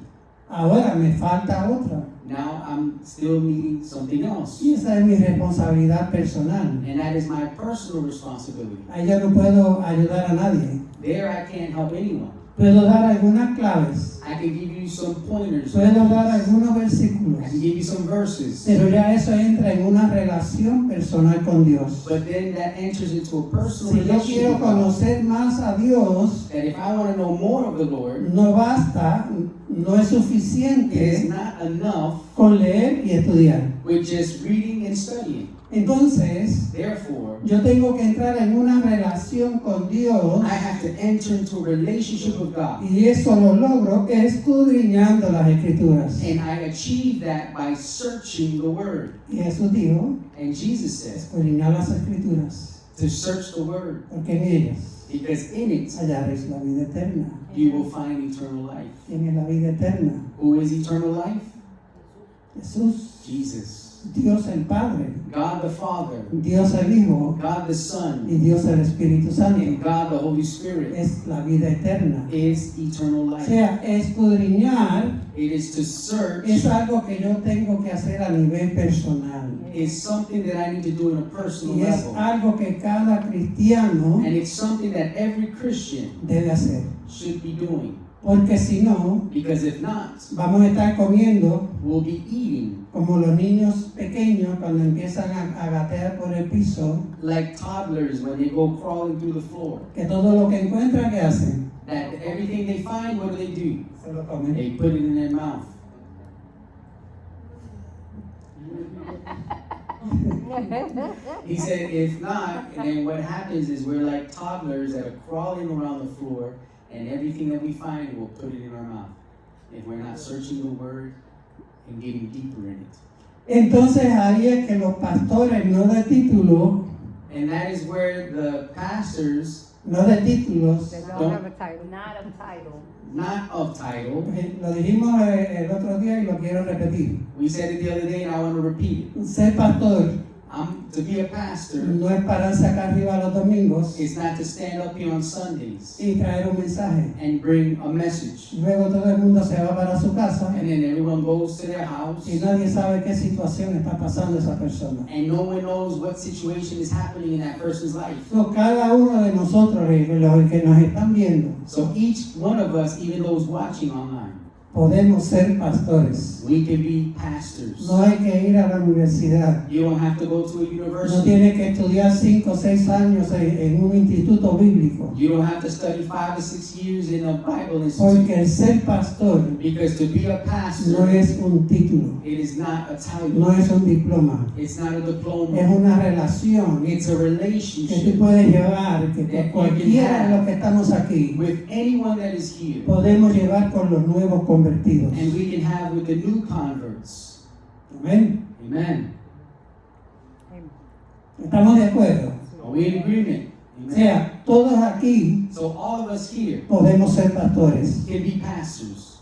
[SPEAKER 2] Ahora me falta otra.
[SPEAKER 1] Now I'm still needing something else.
[SPEAKER 2] Y esa es mi responsabilidad personal.
[SPEAKER 1] And that is my personal responsibility.
[SPEAKER 2] Ahí yo no puedo ayudar a nadie.
[SPEAKER 1] There I can't help anyone.
[SPEAKER 2] Puedo dar algunas claves.
[SPEAKER 1] I can give you some pointers.
[SPEAKER 2] Puedo dar algunos versículos.
[SPEAKER 1] I can give you some verses.
[SPEAKER 2] Pero ya eso entra en una relación personal con Dios.
[SPEAKER 1] But then that enters into a personal
[SPEAKER 2] Si yo
[SPEAKER 1] relationship
[SPEAKER 2] quiero
[SPEAKER 1] with God.
[SPEAKER 2] conocer más a Dios,
[SPEAKER 1] That if I want to know more of the Lord,
[SPEAKER 2] no basta, no es
[SPEAKER 1] it is
[SPEAKER 2] suficiente
[SPEAKER 1] not enough
[SPEAKER 2] con leer y estudiar.
[SPEAKER 1] with just reading and studying.
[SPEAKER 2] Entonces,
[SPEAKER 1] Therefore,
[SPEAKER 2] yo tengo que entrar en una relación con Dios
[SPEAKER 1] I have to enter into a relationship with God.
[SPEAKER 2] y eso lo logro escudriñando las Escrituras.
[SPEAKER 1] And I achieve that by searching the Word.
[SPEAKER 2] Y Jesús dijo,
[SPEAKER 1] And Jesus said
[SPEAKER 2] escudriñar las Escrituras,
[SPEAKER 1] to search the Word,
[SPEAKER 2] porque en ellas
[SPEAKER 1] because in it
[SPEAKER 2] hallaréis la vida eterna.
[SPEAKER 1] you will find eternal life.
[SPEAKER 2] ¿Quién es la vida eterna?
[SPEAKER 1] Who is eternal life?
[SPEAKER 2] Jesús,
[SPEAKER 1] Jesus.
[SPEAKER 2] Dios el Padre,
[SPEAKER 1] God the Father,
[SPEAKER 2] Dios el Hijo
[SPEAKER 1] God the Son,
[SPEAKER 2] y Dios el Espíritu Santo.
[SPEAKER 1] and God the Holy Spirit
[SPEAKER 2] Es la vida eterna.
[SPEAKER 1] is eternal
[SPEAKER 2] O
[SPEAKER 1] life.
[SPEAKER 2] sea, escudriñar
[SPEAKER 1] It is to search.
[SPEAKER 2] es algo que yo tengo que hacer a nivel personal.
[SPEAKER 1] Is something that I need to do on a personal
[SPEAKER 2] Y es
[SPEAKER 1] level.
[SPEAKER 2] algo que cada cristiano
[SPEAKER 1] And it's something that every Christian
[SPEAKER 2] debe hacer.
[SPEAKER 1] should be doing.
[SPEAKER 2] Porque si no,
[SPEAKER 1] Because if not,
[SPEAKER 2] vamos a estar comiendo
[SPEAKER 1] we'll be eating
[SPEAKER 2] como los niños pequeños cuando empiezan a gatear por el piso,
[SPEAKER 1] like toddlers when they go crawling through the floor.
[SPEAKER 2] que todo lo que encuentran, ¿qué hacen?
[SPEAKER 1] That everything they find, what do?
[SPEAKER 2] Se lo comen.
[SPEAKER 1] They put it in their mouth. He said, if not, and then what happens is we're like toddlers that are crawling around the floor, and everything that we find, we'll put it in our mouth. If we're not searching the Word and getting deeper in it.
[SPEAKER 2] Entonces ahí es que los pastores, no de título,
[SPEAKER 1] And that is where the pastors,
[SPEAKER 2] no de títulos,
[SPEAKER 3] They don't have a title.
[SPEAKER 4] Not a title.
[SPEAKER 1] not of title,
[SPEAKER 2] lo dijimos el otro día y lo quiero repetir.
[SPEAKER 1] we said it the other day and I want to repeat it.
[SPEAKER 2] Ser pastor
[SPEAKER 1] To be a pastor,
[SPEAKER 2] no es pararse acá arriba los domingos
[SPEAKER 1] it's not to stand up here on Sundays
[SPEAKER 2] y traer un mensaje.
[SPEAKER 1] and bring a message.
[SPEAKER 2] Luego todo el mundo se va para su casa
[SPEAKER 1] And then everyone goes to their house
[SPEAKER 2] y nadie sabe qué situación está pasando esa persona.
[SPEAKER 1] and no one knows what situation is happening in that person's life.
[SPEAKER 2] So, cada uno de nosotros, los que nos están viendo,
[SPEAKER 1] So each one of us, even those watching online,
[SPEAKER 2] podemos ser pastores.
[SPEAKER 1] we can be pastors.
[SPEAKER 2] No hay que ir a la universidad.
[SPEAKER 1] You don't have to go to a
[SPEAKER 2] No
[SPEAKER 1] university.
[SPEAKER 2] tiene que estudiar 5 o 6 años en un instituto bíblico.
[SPEAKER 1] You don't have to study 5 to 6 years in a Bible institute.
[SPEAKER 2] Porque el ser pastor
[SPEAKER 1] Because to be a
[SPEAKER 2] no
[SPEAKER 1] pastor,
[SPEAKER 2] es un título,
[SPEAKER 1] it is not a
[SPEAKER 2] no
[SPEAKER 1] title.
[SPEAKER 2] es un diploma.
[SPEAKER 1] It's not a
[SPEAKER 2] Es
[SPEAKER 1] diploma.
[SPEAKER 2] una relación
[SPEAKER 1] It's a
[SPEAKER 2] que tú
[SPEAKER 1] relationship
[SPEAKER 2] puedes llevar, que
[SPEAKER 1] that you
[SPEAKER 2] cualquiera
[SPEAKER 1] can
[SPEAKER 2] de los que estamos aquí
[SPEAKER 1] with anyone that is here.
[SPEAKER 2] podemos llevar con los nuevos convertidos.
[SPEAKER 1] And we can have with the new converts.
[SPEAKER 2] Amén.
[SPEAKER 1] Amen.
[SPEAKER 2] ¿Estamos de acuerdo?
[SPEAKER 1] Are we in agreement?
[SPEAKER 2] O
[SPEAKER 1] Amen.
[SPEAKER 2] sea, todos aquí
[SPEAKER 1] So all of us here
[SPEAKER 2] podemos ser pastores.
[SPEAKER 1] can be pastors.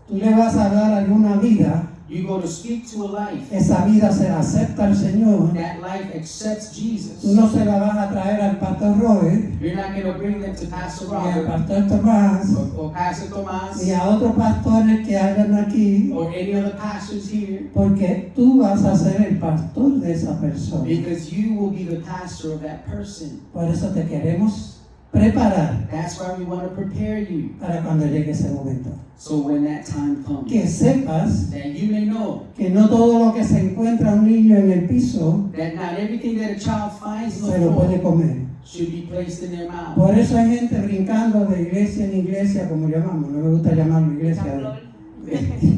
[SPEAKER 2] Tú le vas a dar alguna vida,
[SPEAKER 1] You go to speak to a life.
[SPEAKER 2] esa vida se la acepta al Señor.
[SPEAKER 1] That life accepts
[SPEAKER 2] Tú
[SPEAKER 1] Jesus.
[SPEAKER 2] no se la vas a traer al pastor Robert,
[SPEAKER 1] You're not going to bring them to Pastor
[SPEAKER 2] ni al
[SPEAKER 1] Robert
[SPEAKER 2] pastor Tomás,
[SPEAKER 1] or Pastor Tomas
[SPEAKER 2] ni a otros pastores que hayan aquí,
[SPEAKER 1] or any other pastors here,
[SPEAKER 2] porque tú vas a ser el pastor de esa persona.
[SPEAKER 1] because you will be the pastor of that person.
[SPEAKER 2] Por eso te queremos preparar
[SPEAKER 1] That's why we want to prepare you.
[SPEAKER 2] para cuando llegue ese momento.
[SPEAKER 1] So when that time comes,
[SPEAKER 2] Que sepas
[SPEAKER 1] that you may know
[SPEAKER 2] que no todo lo que se encuentra un niño en el piso
[SPEAKER 1] that not everything that a child finds in
[SPEAKER 2] se
[SPEAKER 1] the
[SPEAKER 2] lo puede
[SPEAKER 1] floor
[SPEAKER 2] comer.
[SPEAKER 1] should be placed in their mouth.
[SPEAKER 2] Por eso hay gente brincando de iglesia en iglesia, como llamamos, no me gusta llamarlo iglesia,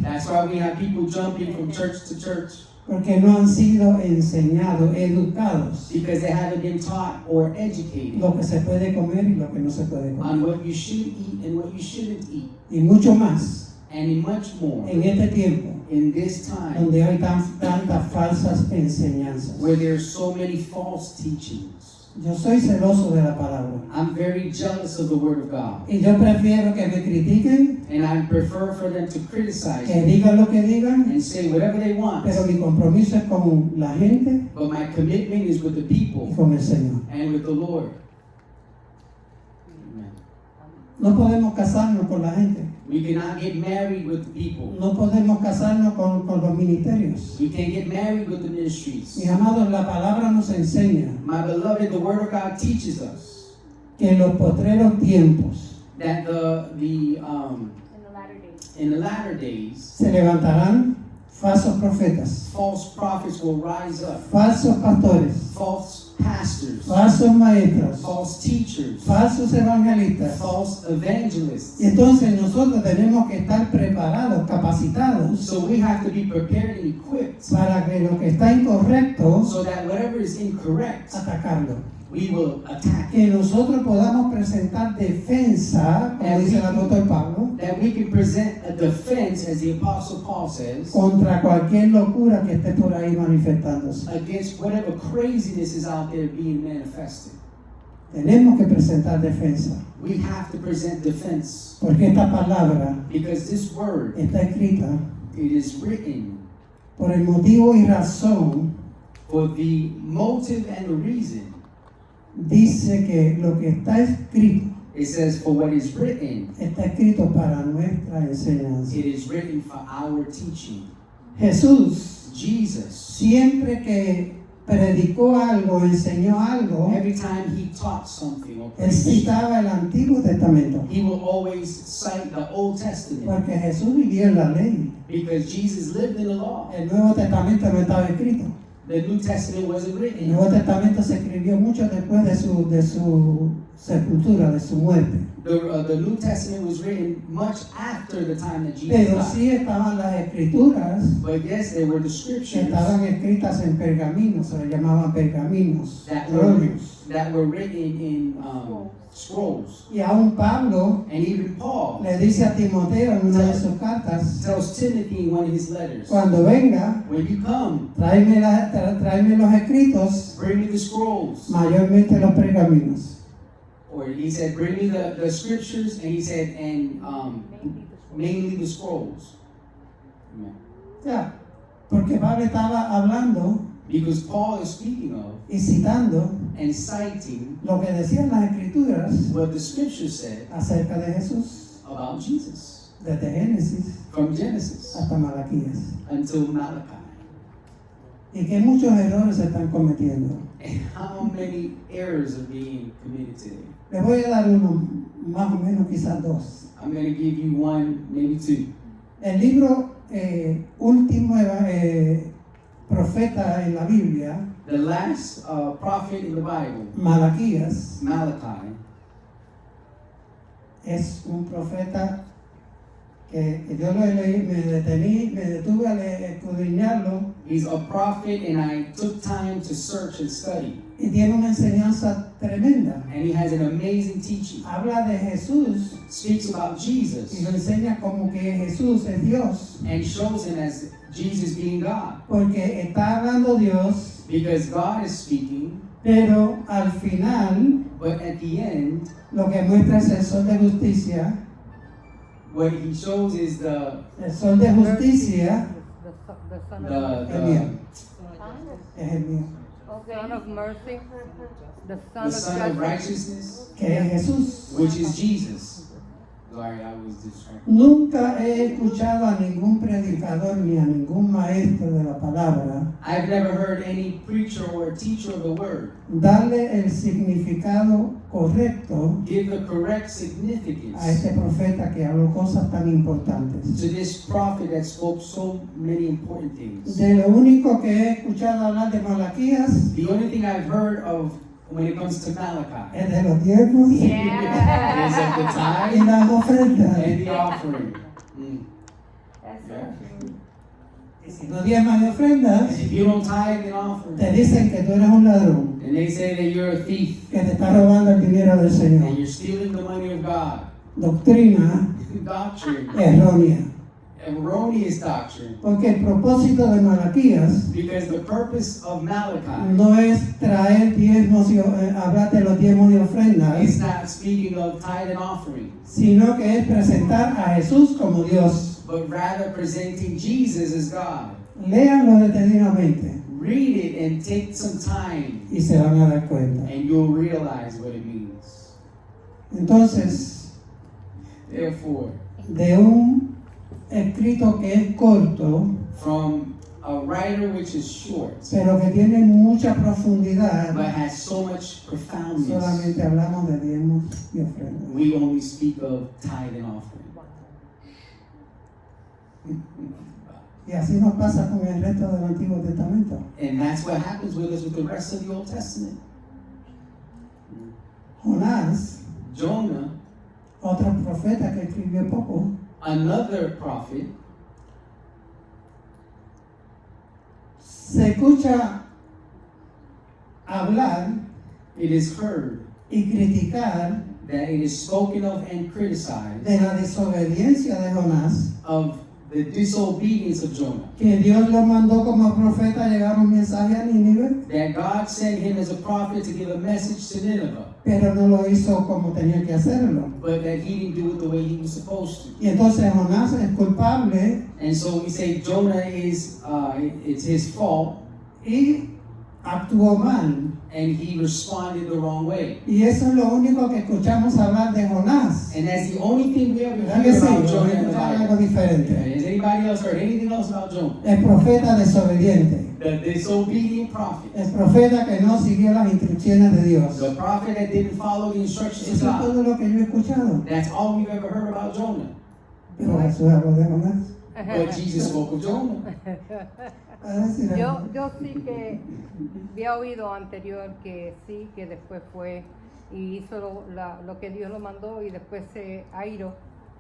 [SPEAKER 1] That's why we have people jumping from church to church,
[SPEAKER 2] porque no han sido enseñados, educados,
[SPEAKER 1] because they haven't been taught or educated
[SPEAKER 2] lo que se puede comer y lo que no se puede comer.
[SPEAKER 1] on what you should eat and what you shouldn't eat,
[SPEAKER 2] Y mucho más
[SPEAKER 1] and in much more
[SPEAKER 2] en este tiempo,
[SPEAKER 1] in this time
[SPEAKER 2] donde hay tantas falsas enseñanzas.
[SPEAKER 1] where there's so many false teachings.
[SPEAKER 2] Yo soy celoso de la palabra.
[SPEAKER 1] I'm very jealous of the Word of God,
[SPEAKER 2] Y yo prefiero que me critiquen,
[SPEAKER 1] and I prefer for them to criticize
[SPEAKER 2] que
[SPEAKER 1] me
[SPEAKER 2] digan lo que digan,
[SPEAKER 1] and say whatever they want,
[SPEAKER 2] pero mi compromiso es con la gente
[SPEAKER 1] but my commitment is with the
[SPEAKER 2] y
[SPEAKER 1] people
[SPEAKER 2] con el Señor.
[SPEAKER 1] and with the Lord. Amen.
[SPEAKER 2] No podemos casarnos con la gente.
[SPEAKER 1] We cannot get married with the people.
[SPEAKER 2] No podemos casarnos con los ministerios.
[SPEAKER 1] We can't get married with the ministries.
[SPEAKER 2] Mis amados, la palabra nos enseña
[SPEAKER 1] My beloved, the Word of God teaches us
[SPEAKER 2] que en los postreros tiempos
[SPEAKER 1] that in the latter days,
[SPEAKER 2] se levantarán falsos profetas,
[SPEAKER 1] false prophets will rise up,
[SPEAKER 2] falsos pastores,
[SPEAKER 1] false pastors,
[SPEAKER 2] falsos maestros,
[SPEAKER 1] false teachers,
[SPEAKER 2] falsos evangelistas.
[SPEAKER 1] false evangelists.
[SPEAKER 2] Y entonces nosotros tenemos que estar preparados, capacitados,
[SPEAKER 1] So we have to be prepared and equipped
[SPEAKER 2] para que lo que está incorrecto,
[SPEAKER 1] so that whatever is incorrect,
[SPEAKER 2] atacarlo.
[SPEAKER 1] we will attack it.
[SPEAKER 2] Que nosotros podamos presentar defensa, como dice el apóstol Pablo,
[SPEAKER 1] That we can present a defense, as the Apostle Paul says,
[SPEAKER 2] contra cualquier locura que esté por ahí manifestándose.
[SPEAKER 1] against whatever craziness is out there being manifested.
[SPEAKER 2] Tenemos que presentar defensa,
[SPEAKER 1] We have to present defense
[SPEAKER 2] porque esta palabra
[SPEAKER 1] because this word,
[SPEAKER 2] está escrita
[SPEAKER 1] it is written
[SPEAKER 2] por el motivo y razón.
[SPEAKER 1] for the motive and the reason.
[SPEAKER 2] Dice que lo que está escrito,
[SPEAKER 1] It says, for what is written,
[SPEAKER 2] está escrito para nuestra enseñanza.
[SPEAKER 1] it is written for our teaching.
[SPEAKER 2] Jesús,
[SPEAKER 1] Jesus,
[SPEAKER 2] siempre que predicó algo, enseñó algo,
[SPEAKER 1] every time he taught something or
[SPEAKER 2] él
[SPEAKER 1] preached,
[SPEAKER 2] citaba el Antiguo Testamento,
[SPEAKER 1] he will always cite the Old Testament
[SPEAKER 2] porque Jesús vivió en la ley.
[SPEAKER 1] because Jesus lived in the law.
[SPEAKER 2] El Nuevo Testamento no estaba escrito.
[SPEAKER 1] The New Testament wasn't
[SPEAKER 2] El
[SPEAKER 1] written.
[SPEAKER 2] Nuevo Testamento se escribió mucho después de su sepultura, de su muerte.
[SPEAKER 1] The New Testament was written much after the time that Jesus
[SPEAKER 2] Pero
[SPEAKER 1] died.
[SPEAKER 2] sí estaban las escrituras
[SPEAKER 1] But yes, there were the
[SPEAKER 2] que
[SPEAKER 1] scriptures
[SPEAKER 2] estaban escritas en pergaminos, se le llamaban pergaminos,
[SPEAKER 1] that were,
[SPEAKER 2] rollos.
[SPEAKER 1] that were written in scrolls.
[SPEAKER 2] Y aún Pablo
[SPEAKER 1] And even Paul
[SPEAKER 2] le dice a Timoteo en una de sus cartas,
[SPEAKER 1] tells Timothy in one of his letters,
[SPEAKER 2] cuando venga,
[SPEAKER 1] when you come,
[SPEAKER 2] tráeme los escritos,
[SPEAKER 1] bring me the scrolls.
[SPEAKER 2] mayormente los pergaminos.
[SPEAKER 1] Or he said, bring me the scriptures, and he said, and mainly the scrolls. Amen.
[SPEAKER 2] Ya, porque Pablo estaba hablando
[SPEAKER 1] Because Paul is speaking of
[SPEAKER 2] y citando
[SPEAKER 1] and citing
[SPEAKER 2] lo que decían las escrituras
[SPEAKER 1] what the scripture said
[SPEAKER 2] acerca de Jesús,
[SPEAKER 1] about Jesus
[SPEAKER 2] desde Génesis
[SPEAKER 1] from Genesis
[SPEAKER 2] hasta Malaquías.
[SPEAKER 1] until Malachi.
[SPEAKER 2] Y que muchos errores se están cometiendo.
[SPEAKER 1] And how many errors are being committed today?
[SPEAKER 2] Les voy a dar uno, más o menos quizás dos.
[SPEAKER 1] I'm going to give you one, maybe two.
[SPEAKER 2] El libro último profeta en la Biblia,
[SPEAKER 1] The last prophet in the Bible,
[SPEAKER 2] Malaquías,
[SPEAKER 1] Malachi,
[SPEAKER 2] es un profeta que yo lo leí, me detuve a escudriñarlo
[SPEAKER 1] he's a prophet, and I took time to search and study.
[SPEAKER 2] y tiene una enseñanza tremenda.
[SPEAKER 1] And he has an amazing teaching.
[SPEAKER 2] Habla de Jesús
[SPEAKER 1] Speaks about
[SPEAKER 2] y
[SPEAKER 1] Jesus
[SPEAKER 2] lo enseña como que Jesús es Dios,
[SPEAKER 1] and shows him as Jesus being God.
[SPEAKER 2] porque está hablando Dios,
[SPEAKER 1] Because God is speaking,
[SPEAKER 2] pero al final
[SPEAKER 1] but at the end,
[SPEAKER 2] lo que muestra es el sol de justicia.
[SPEAKER 1] what he shows is
[SPEAKER 2] El sol de justicia
[SPEAKER 3] The son
[SPEAKER 1] the,
[SPEAKER 3] of,
[SPEAKER 2] el
[SPEAKER 1] the,
[SPEAKER 2] mío, es el mío,
[SPEAKER 3] son of mercy, the son
[SPEAKER 1] the
[SPEAKER 3] of
[SPEAKER 1] Son of
[SPEAKER 3] judgment.
[SPEAKER 1] righteousness,
[SPEAKER 2] que es Jesús.
[SPEAKER 1] which is Jesus. Sorry, I was distracted.
[SPEAKER 2] Nunca he escuchado a ningún predicador ni a ningún maestro de la palabra
[SPEAKER 1] I've never heard any preacher or teacher of the word
[SPEAKER 2] darle el significado correcto
[SPEAKER 1] give the correct
[SPEAKER 2] a
[SPEAKER 1] significance
[SPEAKER 2] este profeta que habló cosas tan importantes.
[SPEAKER 1] to this prophet that spoke so many important things.
[SPEAKER 2] De lo único que he escuchado hablar de Malaquías
[SPEAKER 1] The only thing I've heard of when it comes to Malachi
[SPEAKER 2] es de los diezmos
[SPEAKER 1] is of the
[SPEAKER 2] y
[SPEAKER 1] tithe
[SPEAKER 2] las ofrendas.
[SPEAKER 1] and the offering. Mm.
[SPEAKER 2] Y si no diezmas y ofrendas,
[SPEAKER 1] And if you don't tithe and offering,
[SPEAKER 2] te dicen que tú eres un ladrón,
[SPEAKER 1] and they say that you're a thief
[SPEAKER 2] que te está robando el dinero del
[SPEAKER 1] and
[SPEAKER 2] Señor.
[SPEAKER 1] you're stealing the money of God.
[SPEAKER 2] Doctrina
[SPEAKER 1] Doctrine,
[SPEAKER 2] errónea.
[SPEAKER 1] erroneous doctrine,
[SPEAKER 2] Porque el propósito de Malaquías
[SPEAKER 1] because the purpose of Malachi
[SPEAKER 2] no es traer diezmos y hablar de los diezmos y
[SPEAKER 1] is
[SPEAKER 2] ofrendas,
[SPEAKER 1] not speaking of tithe and offering,
[SPEAKER 2] sino que es presentar a Jesús como Dios.
[SPEAKER 1] but rather presenting Jesus as God.
[SPEAKER 2] Léanlo detenidamente
[SPEAKER 1] Read it and take some time,
[SPEAKER 2] y se van a dar cuenta.
[SPEAKER 1] and you'll realize what it means.
[SPEAKER 2] Entonces,
[SPEAKER 1] Therefore,
[SPEAKER 2] de un escrito que es corto,
[SPEAKER 1] from a writer which is short,
[SPEAKER 2] pero que tiene mucha profundidad,
[SPEAKER 1] but has so much profoundness,
[SPEAKER 2] solamente hablamos de diezmos y ofrendas.
[SPEAKER 1] we only speak of tithe and offering.
[SPEAKER 2] Y así nos pasa con el resto del Antiguo Testamento.
[SPEAKER 1] And that's what happens with us with the rest of the Old Testament.
[SPEAKER 2] Jonás,
[SPEAKER 1] Jonah,
[SPEAKER 2] otro profeta que escribió poco,
[SPEAKER 1] another prophet,
[SPEAKER 2] se escucha hablar
[SPEAKER 1] it is heard
[SPEAKER 2] y criticar
[SPEAKER 1] that it is spoken of and criticized
[SPEAKER 2] de la desobediencia de Jonás,
[SPEAKER 1] of the disobedience of Jonah.
[SPEAKER 2] que Dios lo mandó como profeta a llevar un mensaje a Nínive,
[SPEAKER 1] That God sent him as a prophet to give a message to Nineveh,
[SPEAKER 2] pero no lo hizo como tenía que hacerlo.
[SPEAKER 1] but that he didn't do it the way he was supposed to.
[SPEAKER 2] Y entonces Jonás es culpable
[SPEAKER 1] And so we say Jonah is, it's his fault,
[SPEAKER 2] y actuó mal.
[SPEAKER 1] and he responded the wrong way.
[SPEAKER 2] Y eso es lo único que escuchamos hablar de Jonás.
[SPEAKER 1] And that's the only thing we ever
[SPEAKER 2] ¿Verdad que
[SPEAKER 1] hear
[SPEAKER 2] sí?
[SPEAKER 1] about
[SPEAKER 2] ¿O
[SPEAKER 1] Jonah in the
[SPEAKER 2] escucharon algo
[SPEAKER 1] Bible.
[SPEAKER 2] diferente?
[SPEAKER 1] Has anybody else heard anything else about Jonah?
[SPEAKER 2] El profeta desobediente.
[SPEAKER 1] The disobedient prophet.
[SPEAKER 2] El profeta que no siguió las instrucciones de Dios.
[SPEAKER 1] The prophet that didn't follow the instructions of
[SPEAKER 2] Eso es
[SPEAKER 1] God.
[SPEAKER 2] todo lo que yo he escuchado.
[SPEAKER 1] That's all we've ever heard about Jonah.
[SPEAKER 2] Pero Jesús habló de Jonás.
[SPEAKER 1] But Jesus spoke of Jonah.
[SPEAKER 2] A decir algo.
[SPEAKER 3] Yo sí que había oído anterior que sí, que después fue y hizo lo que Dios lo mandó y después se airó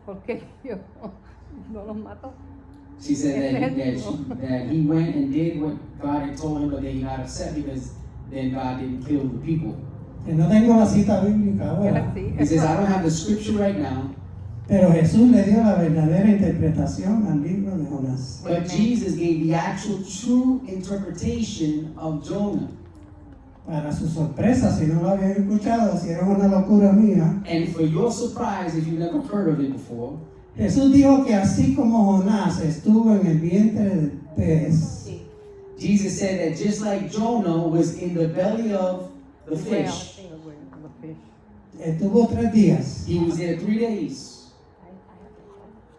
[SPEAKER 3] porque Dios no los mató.
[SPEAKER 1] She said that he went and did what God had told him, but then he got upset because then God didn't kill the people.
[SPEAKER 2] Que no tengo la cita bíblica ahora.
[SPEAKER 3] Sí.
[SPEAKER 1] He says, I don't have the scripture right now,
[SPEAKER 2] Pero Jesús le dio la verdadera interpretación al libro de Jonás.
[SPEAKER 1] but Jesus gave the actual true interpretation of Jonah.
[SPEAKER 2] Para su sorpresa, si no lo habían escuchado, si era una locura mía,
[SPEAKER 1] And for your surprise, if you've never heard of it before,
[SPEAKER 2] Jesús dijo que así como Jonás estuvo en el vientre del pez,
[SPEAKER 1] Jesus said that just like Jonah was in the belly of the fish,
[SPEAKER 2] estuvo 3 días
[SPEAKER 1] he was there 3 days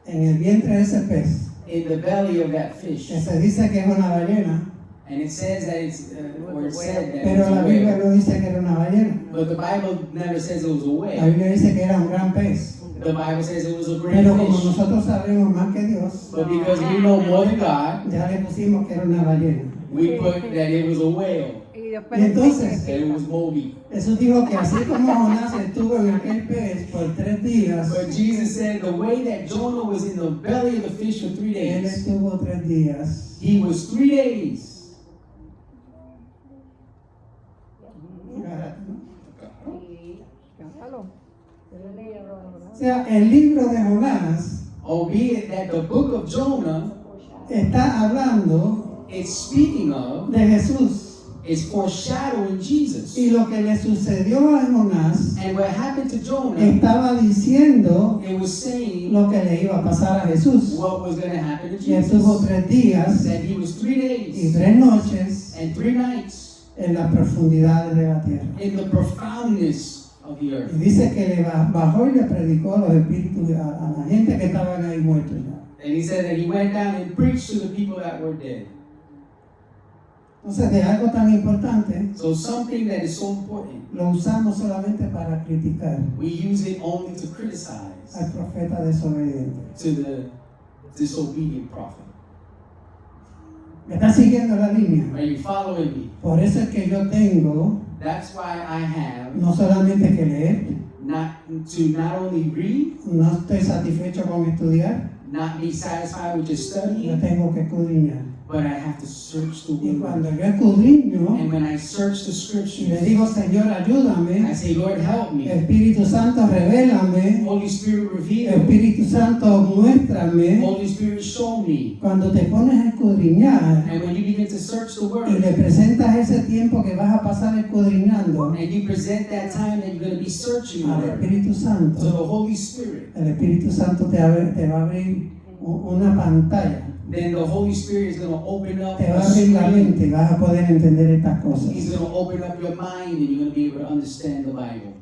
[SPEAKER 2] en el vientre de ese pez,
[SPEAKER 1] in the belly of that fish.
[SPEAKER 2] que se dice que es una ballena,
[SPEAKER 1] And it says that it's, or it said that
[SPEAKER 2] pero
[SPEAKER 1] it's
[SPEAKER 2] la
[SPEAKER 1] a
[SPEAKER 2] Biblia
[SPEAKER 1] whale.
[SPEAKER 2] no dice que era una ballena.
[SPEAKER 1] But the Bible never says it was a
[SPEAKER 2] La
[SPEAKER 1] whale.
[SPEAKER 2] Biblia dice que era un gran pez.
[SPEAKER 1] The Bible says it was a great
[SPEAKER 2] Pero como
[SPEAKER 1] fish.
[SPEAKER 2] nosotros sabemos más que Dios,
[SPEAKER 1] But because we know more than God,
[SPEAKER 2] ya le pusimos que era una ballena.
[SPEAKER 1] we put that it was a whale,
[SPEAKER 3] Y después
[SPEAKER 2] Y entonces,
[SPEAKER 1] that it was Moby.
[SPEAKER 2] Jesús dijo que así como Jonás estuvo en aquel pez por 3 días,
[SPEAKER 1] But Jesus said the way that Jonah was in the belly of the fish for 3
[SPEAKER 2] él
[SPEAKER 1] days,
[SPEAKER 2] estuvo 3 días.
[SPEAKER 1] he was 3 days.
[SPEAKER 2] O sea, el libro de Jonás
[SPEAKER 1] Albeit that the book of Jonah,
[SPEAKER 2] está hablando
[SPEAKER 1] it's speaking of,
[SPEAKER 2] de Jesús.
[SPEAKER 1] is foreshadowing Jesus.
[SPEAKER 2] Y lo que le sucedió a Jonás
[SPEAKER 1] And what happened to Jonah,
[SPEAKER 2] estaba diciendo
[SPEAKER 1] it was saying
[SPEAKER 2] lo que le iba a pasar a Jesús.
[SPEAKER 1] what was going to happen to
[SPEAKER 2] Y estuvo
[SPEAKER 1] Jesus.
[SPEAKER 2] 3 días
[SPEAKER 1] That he was 3
[SPEAKER 2] y
[SPEAKER 1] days
[SPEAKER 2] 3 noches
[SPEAKER 1] and 3 nights
[SPEAKER 2] en las profundidades de la tierra.
[SPEAKER 1] in the profoundness of the
[SPEAKER 2] Y
[SPEAKER 1] earth.
[SPEAKER 2] dice que le bajó y le predicó a los espíritus a la gente que estaban ahí muertos ya.
[SPEAKER 1] And he said that he went down and preached to the people that were dead.
[SPEAKER 2] Entonces, de algo tan importante,
[SPEAKER 1] So something that is so important,
[SPEAKER 2] lo usamos solamente para criticar
[SPEAKER 1] we use it only to criticize
[SPEAKER 2] al profeta desobediente.
[SPEAKER 1] to the disobedient prophet.
[SPEAKER 2] ¿Me está siguiendo la línea?
[SPEAKER 1] Are you following me?
[SPEAKER 2] Por eso es que yo tengo
[SPEAKER 1] That's why I have
[SPEAKER 2] no solamente que leer,
[SPEAKER 1] not only read,
[SPEAKER 2] no estoy satisfecho con estudiar,
[SPEAKER 1] not be satisfied with just
[SPEAKER 2] yo
[SPEAKER 1] studying,
[SPEAKER 2] tengo que escudriñar.
[SPEAKER 1] but I have to search the
[SPEAKER 2] Y
[SPEAKER 1] word.
[SPEAKER 2] cuando yo escudriño
[SPEAKER 1] And when I search the
[SPEAKER 2] y le
[SPEAKER 1] scriptures,
[SPEAKER 2] digo, Señor,
[SPEAKER 1] I
[SPEAKER 2] ayúdame,
[SPEAKER 1] say, Lord, help me.
[SPEAKER 2] Espíritu Santo, revélame,
[SPEAKER 1] Holy Spirit, reveal.
[SPEAKER 2] Espíritu Santo, muéstrame.
[SPEAKER 1] Holy Spirit, show me.
[SPEAKER 2] Cuando te pones a escudriñar
[SPEAKER 1] And when you begin to search the
[SPEAKER 2] y
[SPEAKER 1] word,
[SPEAKER 2] le presentas ese tiempo que vas a pasar escudriñando
[SPEAKER 1] and you present that time that you're going to be searching the
[SPEAKER 2] al
[SPEAKER 1] word
[SPEAKER 2] Espíritu
[SPEAKER 1] to
[SPEAKER 2] Santo,
[SPEAKER 1] the Holy Spirit,
[SPEAKER 2] el Espíritu Santo te va a abrir una pantalla,
[SPEAKER 1] then the Holy Spirit is going to open up
[SPEAKER 2] te va
[SPEAKER 1] a
[SPEAKER 2] a abrir la
[SPEAKER 1] screen.
[SPEAKER 2] mente y vas a poder entender estas cosas.
[SPEAKER 1] He's going to open up your mind and you're going to be able to understand the Bible.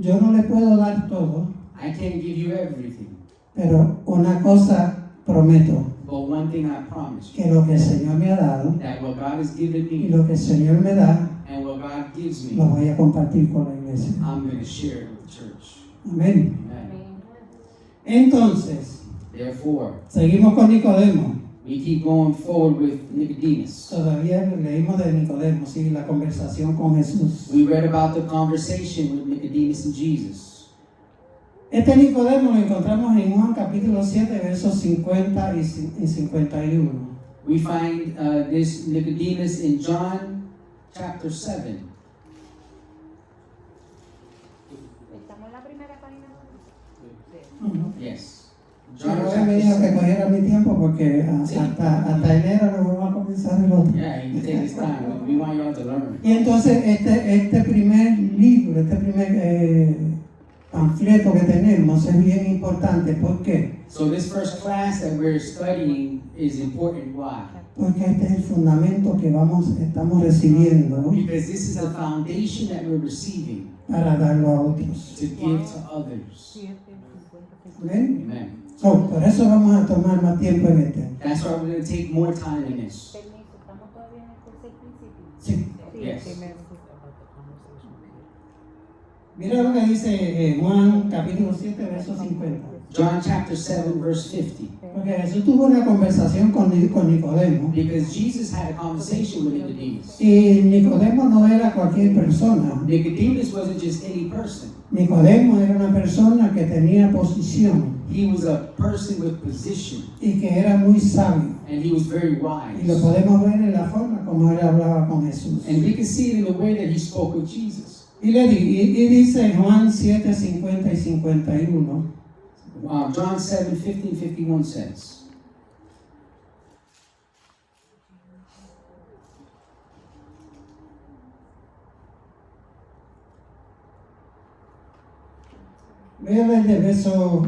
[SPEAKER 2] Yo no le puedo dar todo,
[SPEAKER 1] I can't give you everything,
[SPEAKER 2] pero una cosa prometo,
[SPEAKER 1] but one thing I promise you,
[SPEAKER 2] que lo que el Señor me ha dado
[SPEAKER 1] that what God has given
[SPEAKER 2] y
[SPEAKER 1] me
[SPEAKER 2] lo que el Señor me da,
[SPEAKER 1] and what God gives
[SPEAKER 2] lo
[SPEAKER 1] me,
[SPEAKER 2] voy a compartir con la iglesia.
[SPEAKER 1] I'm going to share it with the church.
[SPEAKER 2] Amén.
[SPEAKER 1] Amen.
[SPEAKER 2] Entonces,
[SPEAKER 1] Therefore,
[SPEAKER 2] seguimos con Nicodemo.
[SPEAKER 1] we keep going forward with Nicodemus.
[SPEAKER 2] Todavía leímos de Nicodemo, sí, la conversación con Jesús.
[SPEAKER 1] We read about the conversation with Nicodemus and Jesus.
[SPEAKER 2] Este Nicodemo lo encontramos en Juan capítulo 7, versos 50 y 51.
[SPEAKER 1] We find this Nicodemus in John chapter 7.
[SPEAKER 4] Estamos en la primera página.
[SPEAKER 1] Yes.
[SPEAKER 2] Yo
[SPEAKER 1] John
[SPEAKER 2] me
[SPEAKER 1] chapter
[SPEAKER 2] dijo que
[SPEAKER 1] 7.
[SPEAKER 2] cogiera mi tiempo porque hasta enero no vamos a comenzar el otro.
[SPEAKER 1] Yeah, you take this time. We want you all to learn.
[SPEAKER 2] Y entonces este primer libro, este primer panfleto que tenemos es bien importante. ¿Por qué?
[SPEAKER 1] So this first class that we're studying is important. Why?
[SPEAKER 2] Porque este es el fundamento que estamos recibiendo
[SPEAKER 1] Because this is the foundation that we're receiving
[SPEAKER 2] para darlo a otros.
[SPEAKER 1] to give to others.
[SPEAKER 3] 7, 50,
[SPEAKER 2] ¿Ven?
[SPEAKER 1] Amen.
[SPEAKER 2] So, por eso vamos a tomar más tiempo en este.
[SPEAKER 1] That's why we're going to take more time in this.
[SPEAKER 4] Permiso, estamos todavía en el tercer principio.
[SPEAKER 2] Sí.
[SPEAKER 3] Sí,
[SPEAKER 1] Yes.
[SPEAKER 3] primero.
[SPEAKER 2] Mira lo que dice Juan capítulo 7, verso 50.
[SPEAKER 1] John chapter 7, verse 50.
[SPEAKER 2] Porque Jesús tuvo una conversación con Nicodemo.
[SPEAKER 1] Because Jesus had a conversation with Nicodemus.
[SPEAKER 2] Y Nicodemo no era cualquier persona.
[SPEAKER 1] Nicodemus wasn't just any person.
[SPEAKER 2] Nicodemo era una persona que tenía posición
[SPEAKER 1] He was a person with position,
[SPEAKER 2] y que era muy sabio.
[SPEAKER 1] and he was very
[SPEAKER 2] Y lo
[SPEAKER 1] wise.
[SPEAKER 2] podemos ver en la forma como él hablaba con Jesús.
[SPEAKER 1] And we can see it in the way that he spoke with Jesus.
[SPEAKER 2] Y dice en Juan 7, 50 y 51.
[SPEAKER 1] John 7, 50 and 51 says,
[SPEAKER 2] Voy a leer del verso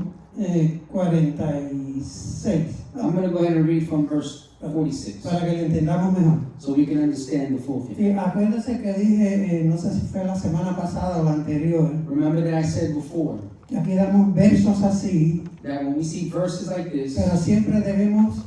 [SPEAKER 2] 46.
[SPEAKER 1] I'm going to go ahead and read from verse 46
[SPEAKER 2] Para que lo entendamos mejor.
[SPEAKER 1] so we can understand the full thing.
[SPEAKER 2] Sí, acuérdese que dije, no sé si fue la semana pasada o la anterior,
[SPEAKER 1] Remember that I said before
[SPEAKER 2] que aquí damos versos así,
[SPEAKER 1] that when we see verses like this,
[SPEAKER 2] pero siempre debemos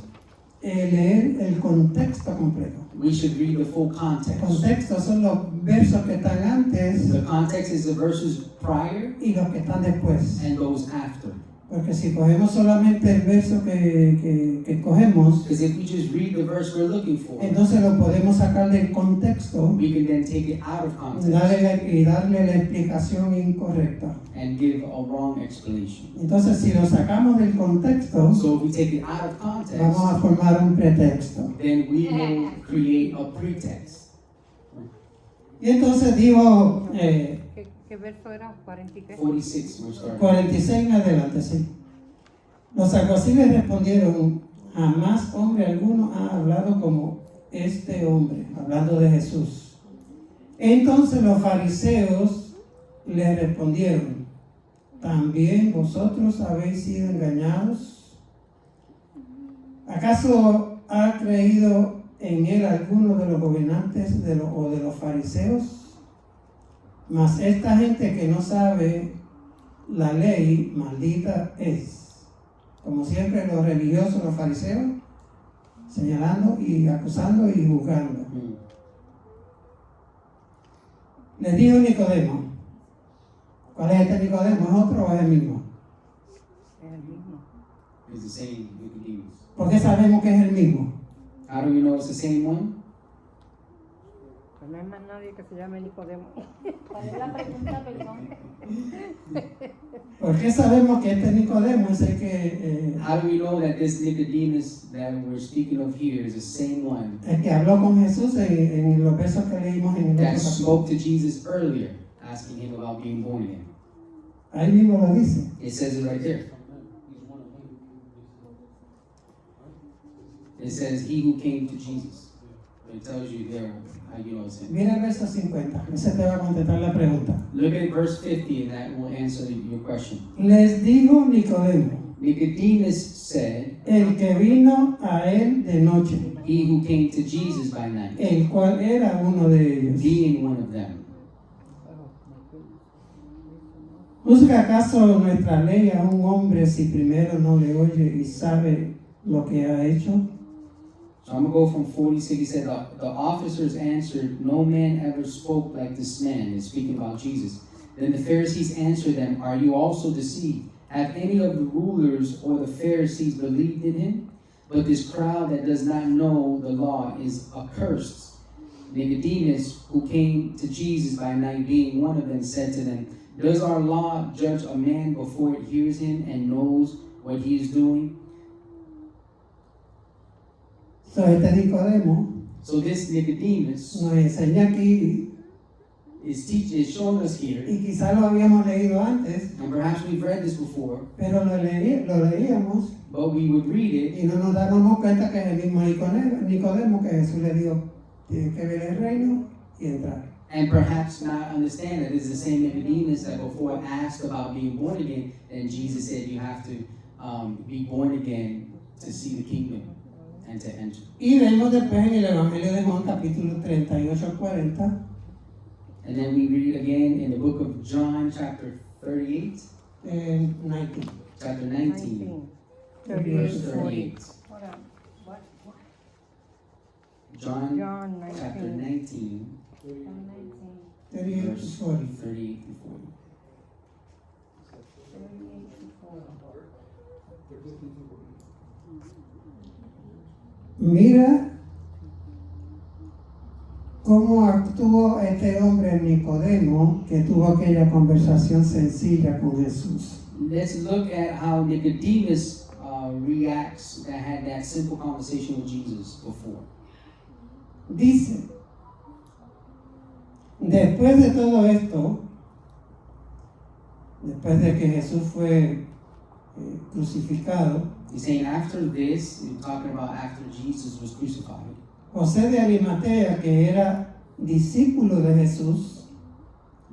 [SPEAKER 2] leer el contexto completo.
[SPEAKER 1] we should read the full
[SPEAKER 2] El
[SPEAKER 1] context.
[SPEAKER 2] contexto son los versos que están antes
[SPEAKER 1] The context is the verses prior
[SPEAKER 2] y los que están después.
[SPEAKER 1] and those after.
[SPEAKER 2] Porque si cogemos solamente el verso que cogemos,
[SPEAKER 1] Because if we just read the verse we're looking for,
[SPEAKER 2] entonces lo podemos sacar del contexto
[SPEAKER 1] we can then take it out of
[SPEAKER 2] y
[SPEAKER 1] context
[SPEAKER 2] darle la explicación incorrecta.
[SPEAKER 1] and give a wrong explanation.
[SPEAKER 2] Entonces, si lo sacamos del contexto,
[SPEAKER 1] So if we take it out of
[SPEAKER 2] vamos
[SPEAKER 1] context,
[SPEAKER 2] a formar un pretexto.
[SPEAKER 1] then we will create a pretext.
[SPEAKER 2] Y entonces digo,
[SPEAKER 3] ¿Qué verso era? 43.
[SPEAKER 1] 46, we're starting.
[SPEAKER 2] 46 en adelante, sí. Los alguaciles respondieron, jamás hombre alguno ha hablado como este hombre, hablando de Jesús. Entonces los fariseos le respondieron, ¿también vosotros habéis sido engañados? ¿Acaso ha creído en él alguno de los gobernantes o de los fariseos? Mas esta gente que no sabe la ley, maldita es. Como siempre los religiosos, los fariseos, señalando y acusando y juzgando.
[SPEAKER 1] Mm.
[SPEAKER 2] Les dijo Nicodemo. ¿Cuál es este Nicodemo? ¿Es otro o es el mismo?
[SPEAKER 3] Es el mismo.
[SPEAKER 1] It's the same Nicodemus.
[SPEAKER 2] ¿Por qué sabemos que es el mismo?
[SPEAKER 1] How do we know it's the same one?
[SPEAKER 3] Pues no hay más nadie que se llame Nicodemo.
[SPEAKER 4] ¿Cuál es la pregunta, perdón?
[SPEAKER 2] ¿Por qué sabemos que este Nicodemo es el que,
[SPEAKER 1] How do we know that this Nicodemus that we're speaking of here is the same one
[SPEAKER 2] el que habló con Jesús en los versos que leímos en el otro
[SPEAKER 1] that
[SPEAKER 2] capítulo?
[SPEAKER 1] spoke to Jesus earlier, asking him about being born again?
[SPEAKER 2] Ahí mismo lo dice.
[SPEAKER 1] It says it right there. It says, he who came to Jesus. It tells you there how you know it's him.
[SPEAKER 2] Mira el verso 50, ese te va a contestar la pregunta.
[SPEAKER 1] Look at verse 50 and that will answer your question.
[SPEAKER 2] Les dijo Nicodemo,
[SPEAKER 1] Nicodemus said,
[SPEAKER 2] el que vino a él de noche,
[SPEAKER 1] he who came to Jesus by night,
[SPEAKER 2] el cual era uno de ellos.
[SPEAKER 1] being one of them.
[SPEAKER 2] ¿Juzga acaso nuestra ley a un hombre si primero no le oye y sabe lo que ha hecho?
[SPEAKER 1] So I'm going to go from 46. He said, the officers answered, no man ever spoke like this man, is speaking about Jesus. Then the Pharisees answered them, are you also deceived? Have any of the rulers or the Pharisees believed in him? But this crowd that does not know the law is accursed. Nicodemus, who came to Jesus by night, being one of them, said to them, does our law judge a man before it hears him and knows what he is doing?
[SPEAKER 2] So, este Nicodemo
[SPEAKER 1] So this Nicodemus
[SPEAKER 2] nos enseña aquí,
[SPEAKER 1] is showing us here,
[SPEAKER 2] y quizás lo habíamos leído antes,
[SPEAKER 1] and perhaps we've read this before,
[SPEAKER 2] pero lo leíamos
[SPEAKER 1] but we would read it,
[SPEAKER 2] y no nos dábamos cuenta que es el mismo Nicodemo que Jesús le dijo, tienes que ver el reino y entrar.
[SPEAKER 1] and perhaps not understand that it's the same Nicodemus that before asked about being born again, and Jesus said you have to be born again to see the kingdom and to enter.
[SPEAKER 2] Y vemos después en el Evangelio de Juan capítulo 38 al 40,
[SPEAKER 1] And then we read again in the book of John, chapter 38,
[SPEAKER 2] 19.
[SPEAKER 1] chapter 19,
[SPEAKER 3] 38,
[SPEAKER 1] verse
[SPEAKER 3] 40.
[SPEAKER 1] 38.
[SPEAKER 4] Hold on. What?
[SPEAKER 1] John,
[SPEAKER 3] John
[SPEAKER 1] chapter
[SPEAKER 3] 19.
[SPEAKER 1] 19,
[SPEAKER 4] 19.
[SPEAKER 2] 38 to
[SPEAKER 1] verse
[SPEAKER 2] 40.
[SPEAKER 1] 38 to 40.
[SPEAKER 4] 38 to 40.
[SPEAKER 2] Mira cómo actuó este hombre Nicodemo que tuvo aquella conversación sencilla con Jesús.
[SPEAKER 1] Let's look at how Nicodemus reacts that had that simple conversation with Jesus before.
[SPEAKER 2] Dice, después de todo esto, después de que Jesús fue crucificado,
[SPEAKER 1] He's saying after this, he's talking about after Jesus was crucified.
[SPEAKER 2] José de Arimatea, que era discípulo de Jesús,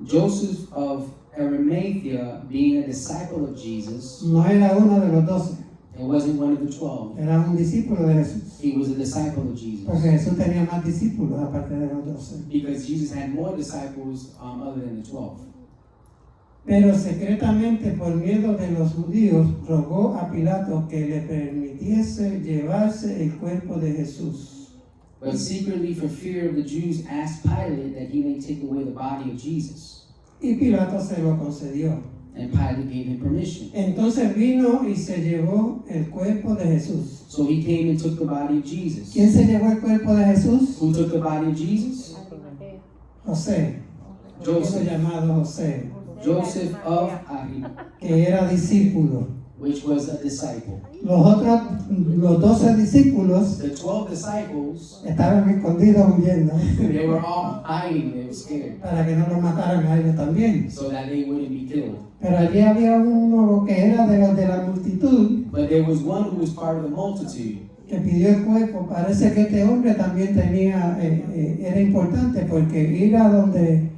[SPEAKER 1] Joseph of Arimathea, being a disciple of Jesus,
[SPEAKER 2] no era uno de los 12,
[SPEAKER 1] it wasn't one of the 12.
[SPEAKER 2] era un discípulo de Jesús.
[SPEAKER 1] He was a disciple of Jesus.
[SPEAKER 2] Porque Jesús tenía más discípulos aparte de los 12.
[SPEAKER 1] Because Jesus had more disciples other than the 12.
[SPEAKER 2] Pero secretamente por miedo de los judíos rogó a Pilato que le permitiese llevarse el cuerpo de Jesús.
[SPEAKER 1] But secretly, for fear of the Jews, asked Pilate that he may take away the body of Jesus.
[SPEAKER 2] Y Pilato se lo concedió.
[SPEAKER 1] And Pilate gave him permission.
[SPEAKER 2] Entonces vino y se llevó el cuerpo de Jesús.
[SPEAKER 1] So he came and took the body of Jesus.
[SPEAKER 2] ¿Quién se llevó el cuerpo de Jesús?
[SPEAKER 1] Who took the body of Jesus?
[SPEAKER 4] Arimatea.
[SPEAKER 2] José,
[SPEAKER 1] Joseph.
[SPEAKER 2] llamado José,
[SPEAKER 1] Joseph of Arimathea,
[SPEAKER 2] que era discípulo.
[SPEAKER 1] which was a disciple.
[SPEAKER 2] Los 12 discípulos
[SPEAKER 1] The 12 disciples,
[SPEAKER 2] estaban escondidos huyendo
[SPEAKER 1] they were all hiding, they were scared,
[SPEAKER 2] para que no los mataran a ellos también.
[SPEAKER 1] so that they wouldn't be killed.
[SPEAKER 2] Pero allí había uno que era de los de la multitud
[SPEAKER 1] But there was one who was part of the multitude.
[SPEAKER 2] que pidió el cuerpo. Parece que este hombre también tenía, era importante porque ir a donde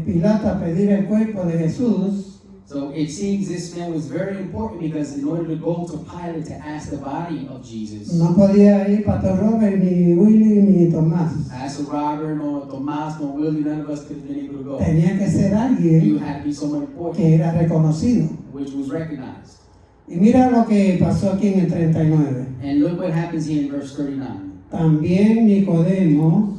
[SPEAKER 2] Pilato a pedir el cuerpo de Jesús,
[SPEAKER 1] So it seems this man was very important because in order to go to Pilate to ask the body of Jesus,
[SPEAKER 2] no podía ir Pastor Robert, ni Willy, ni Tomás.
[SPEAKER 1] Pastor Robert, nor Tomas, nor Willie, none of us could have been able to go.
[SPEAKER 2] Tenía que ser
[SPEAKER 1] You
[SPEAKER 2] alguien
[SPEAKER 1] had to be someone important,
[SPEAKER 2] que era reconocido.
[SPEAKER 1] which was recognized.
[SPEAKER 2] Y mira lo que pasó aquí en el 39.
[SPEAKER 1] And look what happens here in verse 39.
[SPEAKER 2] También Nicodemo,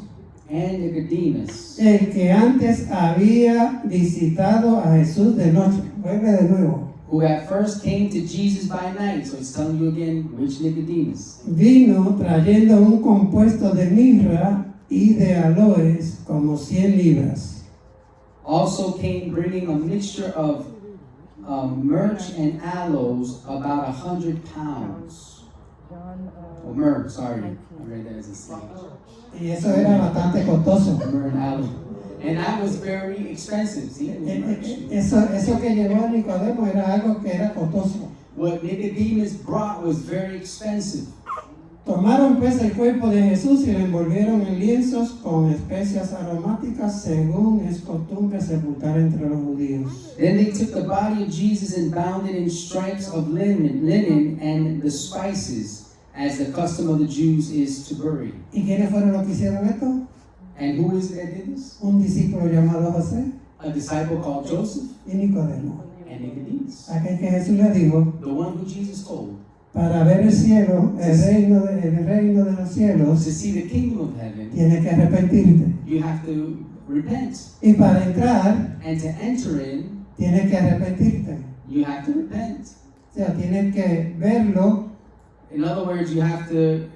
[SPEAKER 1] And Nicodemus,
[SPEAKER 2] el que antes había visitado a Jesús de noche. Vuelve de nuevo.
[SPEAKER 1] who at first came to Jesus by night. So he's telling you again, which Nicodemus?
[SPEAKER 2] Vino trayendo un compuesto de mirra y de aloes como 100 libras.
[SPEAKER 1] Also came bringing a mixture of myrrh and aloes, about 100 pounds.
[SPEAKER 3] John,
[SPEAKER 1] Or myrrh, sorry. I read that as a slang.
[SPEAKER 2] Y eso era bastante costoso.
[SPEAKER 1] Myrrh and aloe. And that was very expensive. See, it was myrrh.
[SPEAKER 2] Eso que llevó Nicodemo era algo que era costoso.
[SPEAKER 1] What Nicodemus brought was very expensive.
[SPEAKER 2] Tomaron pues el cuerpo de Jesús y lo envolvieron en lienzos con especias aromáticas, según es costumbre sepultar entre los judíos.
[SPEAKER 1] Then they took the body of Jesus and bound it in stripes of linen and the spices, as the custom of the Jews is to bury.
[SPEAKER 2] ¿Y quiénes fueron los que hicieron esto?
[SPEAKER 1] And who is it that did this?
[SPEAKER 2] Un discípulo llamado José
[SPEAKER 1] A disciple called Joseph
[SPEAKER 2] y Nicodemo.
[SPEAKER 1] And Nicodemus,
[SPEAKER 2] aquel que Jesús le dijo,
[SPEAKER 1] the one who Jesus told,
[SPEAKER 2] para ver el cielo, el reino de los
[SPEAKER 1] to
[SPEAKER 2] cielos,
[SPEAKER 1] see the kingdom of heaven,
[SPEAKER 2] tienes que arrepentirte.
[SPEAKER 1] you have to repent.
[SPEAKER 2] Y para entrar,
[SPEAKER 1] And to enter in,
[SPEAKER 2] tienes que arrepentirte.
[SPEAKER 1] you have to repent.
[SPEAKER 2] O sea, tienes que verlo,
[SPEAKER 1] In other words, you have to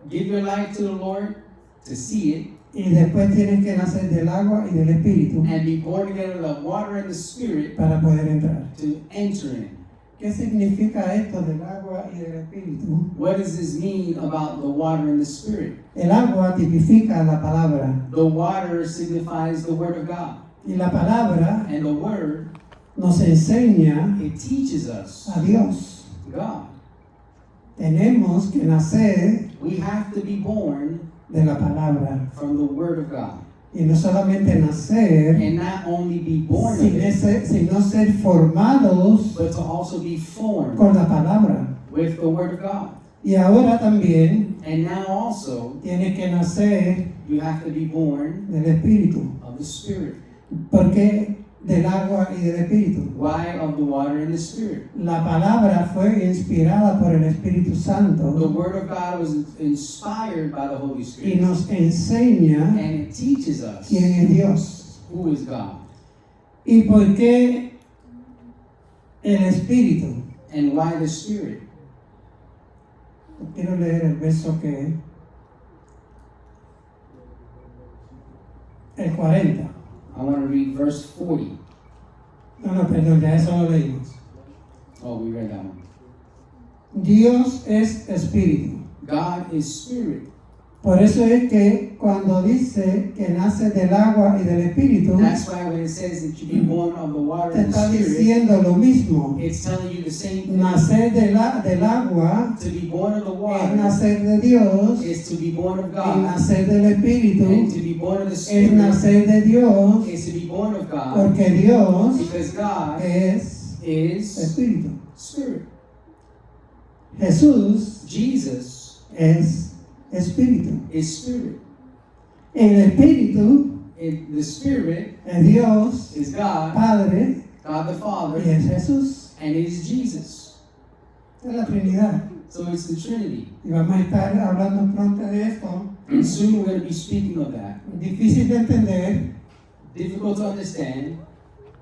[SPEAKER 1] give your life to the Lord to see it,
[SPEAKER 2] y después tienes que nacer del agua y del espíritu
[SPEAKER 1] and be born again of the water and the Spirit
[SPEAKER 2] para poder entrar.
[SPEAKER 1] to enter in.
[SPEAKER 2] ¿Qué significa esto del agua y del espíritu?
[SPEAKER 1] What does this mean about the water and the Spirit?
[SPEAKER 2] El agua tipifica la palabra,
[SPEAKER 1] The water signifies the Word of God,
[SPEAKER 2] y la palabra
[SPEAKER 1] and the Word,
[SPEAKER 2] nos enseña
[SPEAKER 1] it teaches us
[SPEAKER 2] a Dios.
[SPEAKER 1] God.
[SPEAKER 2] Tenemos que nacer
[SPEAKER 1] We have to be born
[SPEAKER 2] de la palabra,
[SPEAKER 1] from the Word of God,
[SPEAKER 2] y no solamente nacer,
[SPEAKER 1] and not only be born of it,
[SPEAKER 2] sino ser formados
[SPEAKER 1] but to also be formed
[SPEAKER 2] con la palabra.
[SPEAKER 1] with the Word of God.
[SPEAKER 2] Y ahora también
[SPEAKER 1] And now also,
[SPEAKER 2] tienes que nacer
[SPEAKER 1] you have to be born
[SPEAKER 2] del espíritu.
[SPEAKER 1] of the Spirit.
[SPEAKER 2] ¿Por qué del agua y del espíritu?
[SPEAKER 1] Why of the water and the Spirit?
[SPEAKER 2] La palabra fue inspirada por el Espíritu
[SPEAKER 1] The
[SPEAKER 2] Santo
[SPEAKER 1] Word of God was inspired by the Holy
[SPEAKER 2] y
[SPEAKER 1] Spirit,
[SPEAKER 2] nos enseña
[SPEAKER 1] and it teaches us
[SPEAKER 2] quién es Dios.
[SPEAKER 1] who is God
[SPEAKER 2] ¿Y por qué el espíritu?
[SPEAKER 1] and why the Spirit.
[SPEAKER 2] Quiero leer el verso que el 40.
[SPEAKER 1] I want to read verse 40.
[SPEAKER 2] No, perdón, ya eso lo leímos.
[SPEAKER 1] Oh, we read that one.
[SPEAKER 2] Dios es espíritu.
[SPEAKER 1] God is Spirit.
[SPEAKER 2] Por eso es que cuando dice que nace del agua y del espíritu,
[SPEAKER 1] That's why when it says that you be born of the water
[SPEAKER 2] te
[SPEAKER 1] and the
[SPEAKER 2] está
[SPEAKER 1] Spirit,
[SPEAKER 2] diciendo lo mismo.
[SPEAKER 1] it's telling you the same thing.
[SPEAKER 2] Nacer del agua
[SPEAKER 1] To be born of the
[SPEAKER 2] es
[SPEAKER 1] water
[SPEAKER 2] nacer de Dios,
[SPEAKER 1] is to be born of
[SPEAKER 2] y
[SPEAKER 1] God,
[SPEAKER 2] nacer del
[SPEAKER 1] and
[SPEAKER 2] espíritu
[SPEAKER 1] to be born of the
[SPEAKER 2] es
[SPEAKER 1] Spirit
[SPEAKER 2] nacer de Dios,
[SPEAKER 1] is to be born of God,
[SPEAKER 2] porque Dios
[SPEAKER 1] because God
[SPEAKER 2] es
[SPEAKER 1] is
[SPEAKER 2] espíritu.
[SPEAKER 1] Spirit.
[SPEAKER 2] Jesús
[SPEAKER 1] Jesus
[SPEAKER 2] es espíritu.
[SPEAKER 1] is Spirit.
[SPEAKER 2] El espíritu
[SPEAKER 1] The Spirit
[SPEAKER 2] es Dios,
[SPEAKER 1] is God,
[SPEAKER 2] Padre,
[SPEAKER 1] God the
[SPEAKER 2] y
[SPEAKER 1] Father,
[SPEAKER 2] es Jesús.
[SPEAKER 1] and it is Jesus.
[SPEAKER 2] Es la Trinidad.
[SPEAKER 1] So it's the Trinity.
[SPEAKER 2] Y vamos a estar hablando pronto de esto.
[SPEAKER 1] And soon we're going to be speaking of that.
[SPEAKER 2] Difícil de entender.
[SPEAKER 1] Difficult to understand.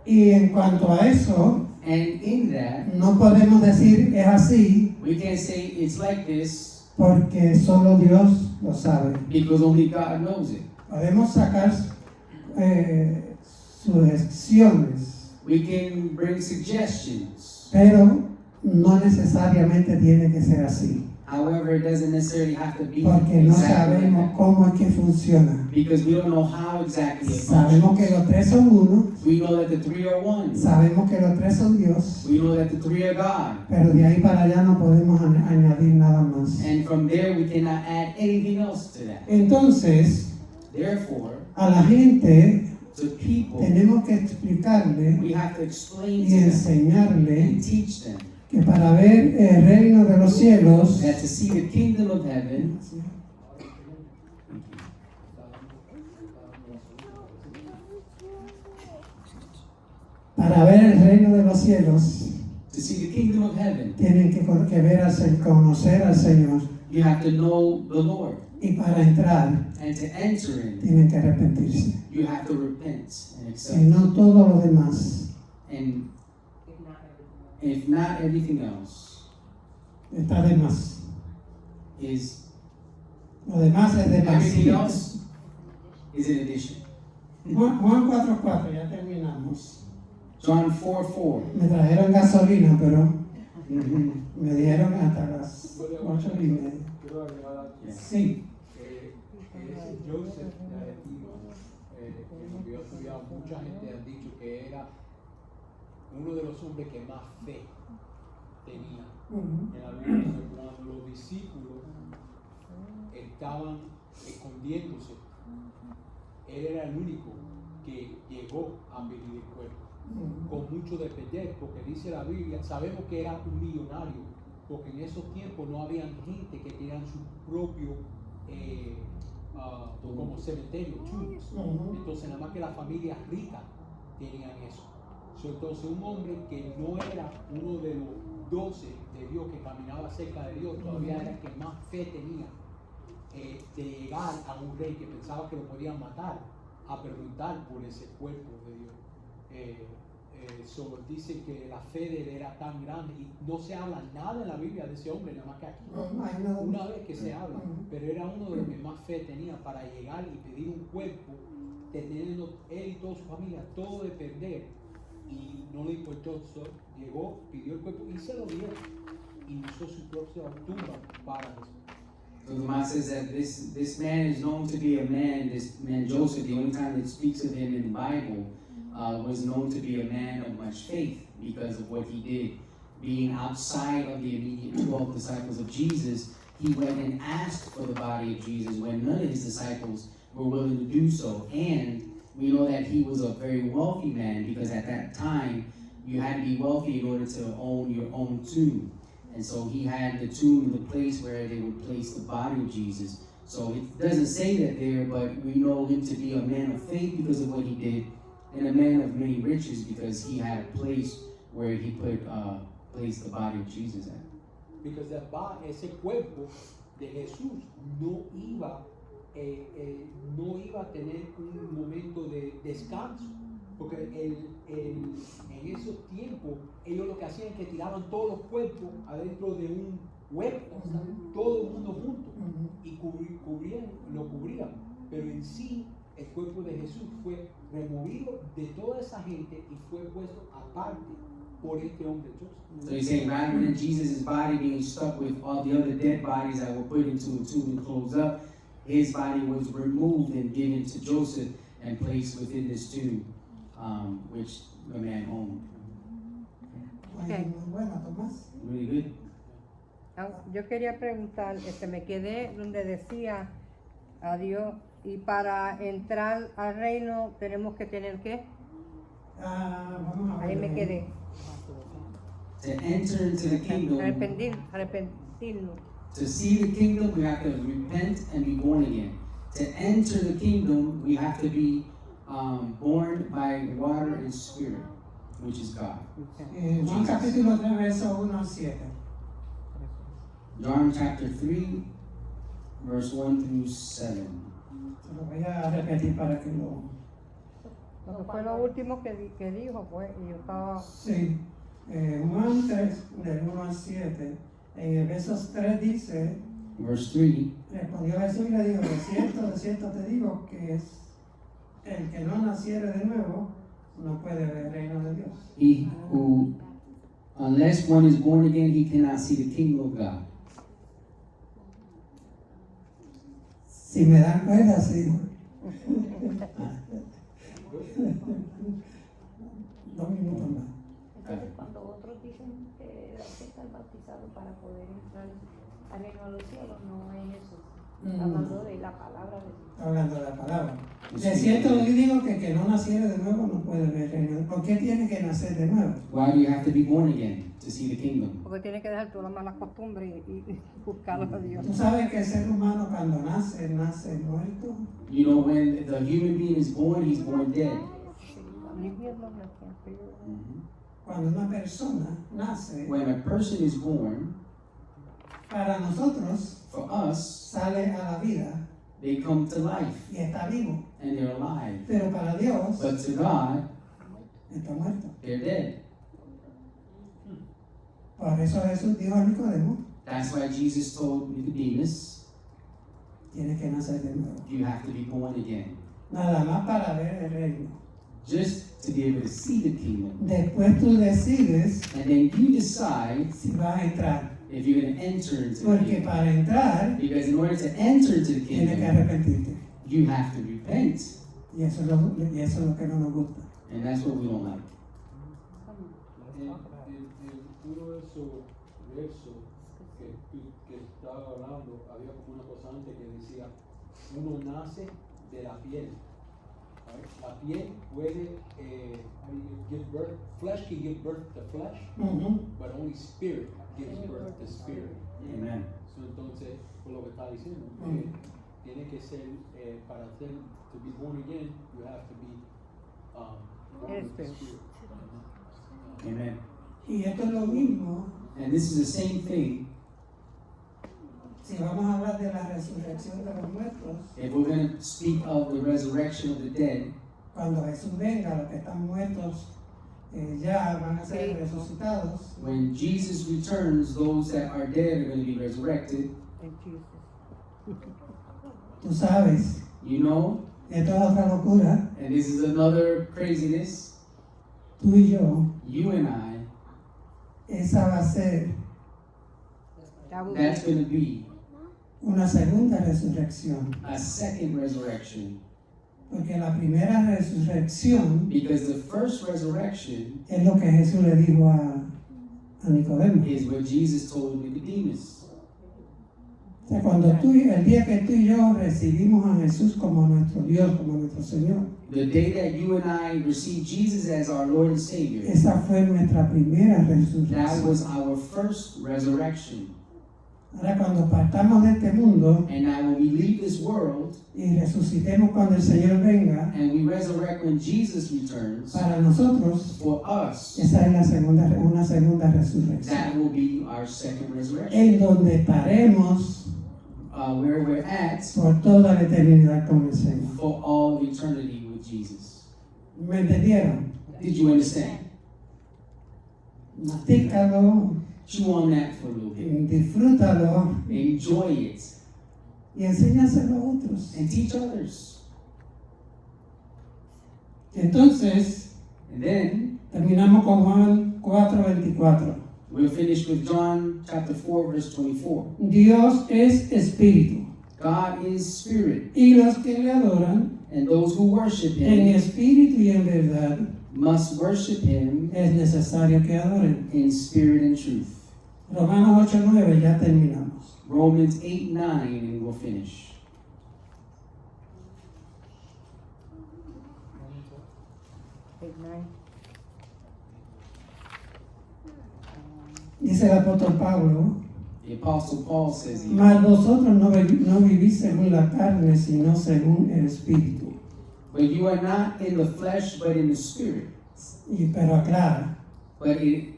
[SPEAKER 2] Y en cuanto a eso,
[SPEAKER 1] And in that,
[SPEAKER 2] no podemos decir es así
[SPEAKER 1] we can't say it's like this
[SPEAKER 2] porque solo Dios lo sabe.
[SPEAKER 1] because only God knows it.
[SPEAKER 2] Podemos sacar sugestiones,
[SPEAKER 1] We can bring suggestions.
[SPEAKER 2] pero no necesariamente tiene que ser así.
[SPEAKER 1] However, it doesn't necessarily have to be
[SPEAKER 2] Porque no
[SPEAKER 1] exactly like
[SPEAKER 2] sabemos
[SPEAKER 1] that.
[SPEAKER 2] cómo es que funciona.
[SPEAKER 1] Because we don't know how exactly it
[SPEAKER 2] Sabemos que
[SPEAKER 1] functions.
[SPEAKER 2] los tres son uno,
[SPEAKER 1] We know that the three are one.
[SPEAKER 2] sabemos que los tres son Dios,
[SPEAKER 1] We know that the three are God.
[SPEAKER 2] pero de ahí para allá no podemos añadir nada más.
[SPEAKER 1] And from there, we cannot add anything else to that.
[SPEAKER 2] Entonces,
[SPEAKER 1] Therefore,
[SPEAKER 2] a la gente
[SPEAKER 1] to people,
[SPEAKER 2] tenemos que explicarle
[SPEAKER 1] we have to explain
[SPEAKER 2] y
[SPEAKER 1] to them
[SPEAKER 2] enseñarle
[SPEAKER 1] and teach them
[SPEAKER 2] que para ver el reino de los cielos,
[SPEAKER 1] that to see the kingdom of heaven,
[SPEAKER 2] para ver el reino de los cielos,
[SPEAKER 1] to see the kingdom of heaven,
[SPEAKER 2] tienen que ver conocer al Señor,
[SPEAKER 1] you have to know the Lord.
[SPEAKER 2] y para entrar
[SPEAKER 1] And to enter in,
[SPEAKER 2] tienen que arrepentirse.
[SPEAKER 1] you have to repent and
[SPEAKER 2] Si
[SPEAKER 1] accept.
[SPEAKER 2] no, todo lo demás
[SPEAKER 1] And if not, everything else
[SPEAKER 2] está de más.
[SPEAKER 1] is
[SPEAKER 2] Lo demás es de más.
[SPEAKER 1] everything else is in addition.
[SPEAKER 2] Juan 4:4, ya terminamos.
[SPEAKER 1] John 4:4.
[SPEAKER 2] Me trajeron gasolina, pero
[SPEAKER 1] Mhm.
[SPEAKER 2] me dieron hasta las 8:30.
[SPEAKER 5] Quiero agregar aquí.
[SPEAKER 2] Sí.
[SPEAKER 5] Joseph Diamantino, que yo he estudiado, mucha gente ha dicho que era uno de los hombres que más fe tenía en la Biblia. Cuando los discípulos estaban escondiéndose, él era el único que llegó a venir el cuerpo, con mucho de perder, porque dice la Biblia, sabemos que era un millonario, porque en esos tiempos no había gente que tenían su propio como cementerio, tombs. Entonces nada más que las familias ricas tenían eso. Entonces un hombre que no era uno de los 12 de Dios, que caminaba cerca de Dios, todavía era el que más fe tenía de llegar a un rey que pensaba que lo podían matar, a preguntar por ese cuerpo de Dios. Solo dice que la fe de él era tan grande y no se habla nada en la Biblia de ese hombre, nada más que aquí.
[SPEAKER 2] No hay nada.
[SPEAKER 5] Una vez que se habla, pero era uno de los que más fe tenía para llegar y pedir un cuerpo, teniendo él y toda su familia, todo depender, y no le importó, llegó, pidió el cuerpo y se lo dio, y usó su propia tumba para Jesús.
[SPEAKER 1] So the Bible says that this man is known to be a man, this man Joseph, the only time it speaks of him in the Bible, was known to be a man of much faith because of what he did. Being outside of the immediate 12 disciples of Jesus, he went and asked for the body of Jesus when none of his disciples were willing to do so. And we know that he was a very wealthy man because at that time, you had to be wealthy in order to own your own tomb. And so he had the tomb, the place where they would place the body of Jesus. So it doesn't say that there, but we know him to be a man of faith because of what he did, and a man of many riches because he had a place where he placed the body of Jesus at.
[SPEAKER 5] Because ese cuerpo de Jesús no iba a tener un momento de descanso. Porque en esos tiempos, ellos lo que hacían es que tiraban todos los cuerpos adentro de un hueco, todo el mundo junto, y lo cubrían. Pero en sí, el cuerpo de Jesús fue removido de toda esa gente y fue puesto aparte por este hombre Joseph.
[SPEAKER 1] So he's saying rather than Jesus' body being stuck with all the other dead bodies that were put into a tomb and closed up, his body was removed and given to Joseph and placed within this tomb. Which the man owned.
[SPEAKER 3] Okay.
[SPEAKER 2] Bueno, Tomás.
[SPEAKER 1] Really good.
[SPEAKER 3] Yo quería preguntar, me quedé donde decía a Dios, y para entrar al reino tenemos que tener ¿qué?
[SPEAKER 2] Vamos a ver.
[SPEAKER 3] Ahí me quedé.
[SPEAKER 1] To enter into the kingdom,
[SPEAKER 3] Arrepentirnos.
[SPEAKER 1] to see the kingdom, we have to repent and be born again. To enter the kingdom, we have to be born by water and spirit, which is God.
[SPEAKER 2] Juan capítulo 3, verso 1 al 7.
[SPEAKER 1] John chapter 3, verse 1 through 7.
[SPEAKER 2] Se lo voy a repetir para que lo...
[SPEAKER 3] Porque fue lo último que dijo, pues, y yo estaba...
[SPEAKER 2] Sí. Juan 3, del 1 al 7. En el verso 3 dice,
[SPEAKER 1] Verse 3,
[SPEAKER 2] respondió Jesús y le dijo, de cierto te digo que es el que no naciere de nuevo no puede ver el reino de Dios.
[SPEAKER 1] he who, unless one is born again, he cannot see the kingdom of God.
[SPEAKER 2] Si me dan cuenta, sí. 2 minutos más.
[SPEAKER 4] Entonces, cuando otros dicen que hay que estar bautizado para poder entrar al reino de los cielos, no es eso. Está hablando de la palabra de Dios.
[SPEAKER 2] Está hablando de la palabra. De cierto yo digo que el que no naciere de nuevo no puede ver el reino de Dios. ¿Por qué tiene que nacer de nuevo?
[SPEAKER 1] Why do you have to be born again to see the kingdom?
[SPEAKER 3] Porque tienes que dejar todas las malas costumbres y buscar a Dios.
[SPEAKER 2] Tú sabes que el ser humano cuando nace muerto.
[SPEAKER 1] You know, when the human being is born, he's born dead.
[SPEAKER 2] Cuando una persona nace,
[SPEAKER 1] When a person is born,
[SPEAKER 2] para nosotros
[SPEAKER 1] for us,
[SPEAKER 2] sale a la vida
[SPEAKER 1] they come to life
[SPEAKER 2] y está vivo.
[SPEAKER 1] and they're alive.
[SPEAKER 2] Pero para Dios
[SPEAKER 1] But to God,
[SPEAKER 2] está muerto.
[SPEAKER 1] they're dead.
[SPEAKER 2] Por eso Jesús dijo a Nicodemo,
[SPEAKER 1] That's why Jesus told Nicodemus,
[SPEAKER 2] tienes que nacer de nuevo.
[SPEAKER 1] you have to be born again.
[SPEAKER 2] Nada más para ver el reino.
[SPEAKER 1] Just to be able to see the kingdom.
[SPEAKER 2] Después tú decides
[SPEAKER 1] And then you decide
[SPEAKER 2] si vas a entrar.
[SPEAKER 1] if you're going to enter into the
[SPEAKER 2] Porque
[SPEAKER 1] kingdom.
[SPEAKER 2] para entrar
[SPEAKER 1] Because in order to enter into the
[SPEAKER 2] tienes que
[SPEAKER 1] kingdom,
[SPEAKER 2] arrepentirte.
[SPEAKER 1] you have to repent.
[SPEAKER 2] Y eso es lo que no nos gusta.
[SPEAKER 1] And that's what we don't like.
[SPEAKER 5] En uno de esos versos que estaba hablando, había como una cosa antes que decía, uno nace de la piel. Right? La piel puede give birth, flesh can give birth to flesh, but only spirit gives birth to spirit.
[SPEAKER 1] Amen.
[SPEAKER 5] So, entonces, por lo que está diciendo, tiene que ser, para ser, to be born again, you have to be
[SPEAKER 3] El Espíritu.
[SPEAKER 1] Amen.
[SPEAKER 2] Y esto es lo mismo
[SPEAKER 1] And this is the same thing.
[SPEAKER 2] si vamos a hablar de la resurrección de los muertos.
[SPEAKER 1] If we're going to speak of the resurrection of the dead,
[SPEAKER 2] Cuando Jesús venga, los que están muertos ya van a ser
[SPEAKER 3] Sí.
[SPEAKER 2] resucitados.
[SPEAKER 1] when Jesus returns, those that are dead are going to be resurrected.
[SPEAKER 3] En Jesus.
[SPEAKER 2] Tú sabes,
[SPEAKER 1] You know,
[SPEAKER 2] esto es otra locura.
[SPEAKER 1] and this is another craziness.
[SPEAKER 2] Tú y yo,
[SPEAKER 1] You and I,
[SPEAKER 2] esa va a ser
[SPEAKER 3] That will
[SPEAKER 1] that's
[SPEAKER 3] be
[SPEAKER 1] going to be
[SPEAKER 2] una segunda resurrección.
[SPEAKER 1] a second resurrection.
[SPEAKER 2] Porque la primera resurrección
[SPEAKER 1] Because the first resurrection
[SPEAKER 2] es lo que Jesús le dijo a Nicodemo.
[SPEAKER 1] is what Jesus told Nicodemus.
[SPEAKER 2] O sea, cuando el día que tú y yo recibimos a Jesús como nuestro Dios, como nuestro Señor,
[SPEAKER 1] The day that you and I received Jesus as our Lord and Savior,
[SPEAKER 2] esa fue nuestra primera
[SPEAKER 1] that
[SPEAKER 2] resurrección.
[SPEAKER 1] was our first resurrection.
[SPEAKER 2] Ahora cuando partamos de este mundo
[SPEAKER 1] And now when we leave this world
[SPEAKER 2] y resucitemos cuando el Señor venga,
[SPEAKER 1] and we resurrect when Jesus returns,
[SPEAKER 2] para nosotros
[SPEAKER 1] for us,
[SPEAKER 2] esa es una segunda resurrección.
[SPEAKER 1] that will be our second resurrection.
[SPEAKER 2] En donde estaremos
[SPEAKER 1] Where we're at
[SPEAKER 2] por toda la eternidad con el Señor.
[SPEAKER 1] for all of eternity with Jesus.
[SPEAKER 2] ¿Me entendieron?
[SPEAKER 1] Did you understand?
[SPEAKER 2] Mastícalo,
[SPEAKER 1] Chew on that for a little bit.
[SPEAKER 2] disfrútalo
[SPEAKER 1] Enjoy it
[SPEAKER 2] y enséñaselo a otros.
[SPEAKER 1] and teach others.
[SPEAKER 2] Entonces,
[SPEAKER 1] And then
[SPEAKER 2] terminamos con Juan 4:24.
[SPEAKER 1] we'll finish with John chapter 4, verse 24.
[SPEAKER 2] Dios es espíritu
[SPEAKER 1] God is spirit,
[SPEAKER 2] y los que le adoran
[SPEAKER 1] and those who worship
[SPEAKER 2] en
[SPEAKER 1] him
[SPEAKER 2] espíritu y en verdad
[SPEAKER 1] must worship him
[SPEAKER 2] es necesario que adoren.
[SPEAKER 1] in spirit and truth.
[SPEAKER 2] Romanos 8:9, ya terminamos.
[SPEAKER 1] Romans 8, 9, and we'll finish.
[SPEAKER 3] Amen.
[SPEAKER 2] Dice el apóstol Pablo,
[SPEAKER 1] The Apostle Paul says here,
[SPEAKER 2] mas vosotros no vivís según la carne, sino según el espíritu.
[SPEAKER 1] but you are not in the flesh, but in the spirit.
[SPEAKER 2] Pero aclara,
[SPEAKER 1] But it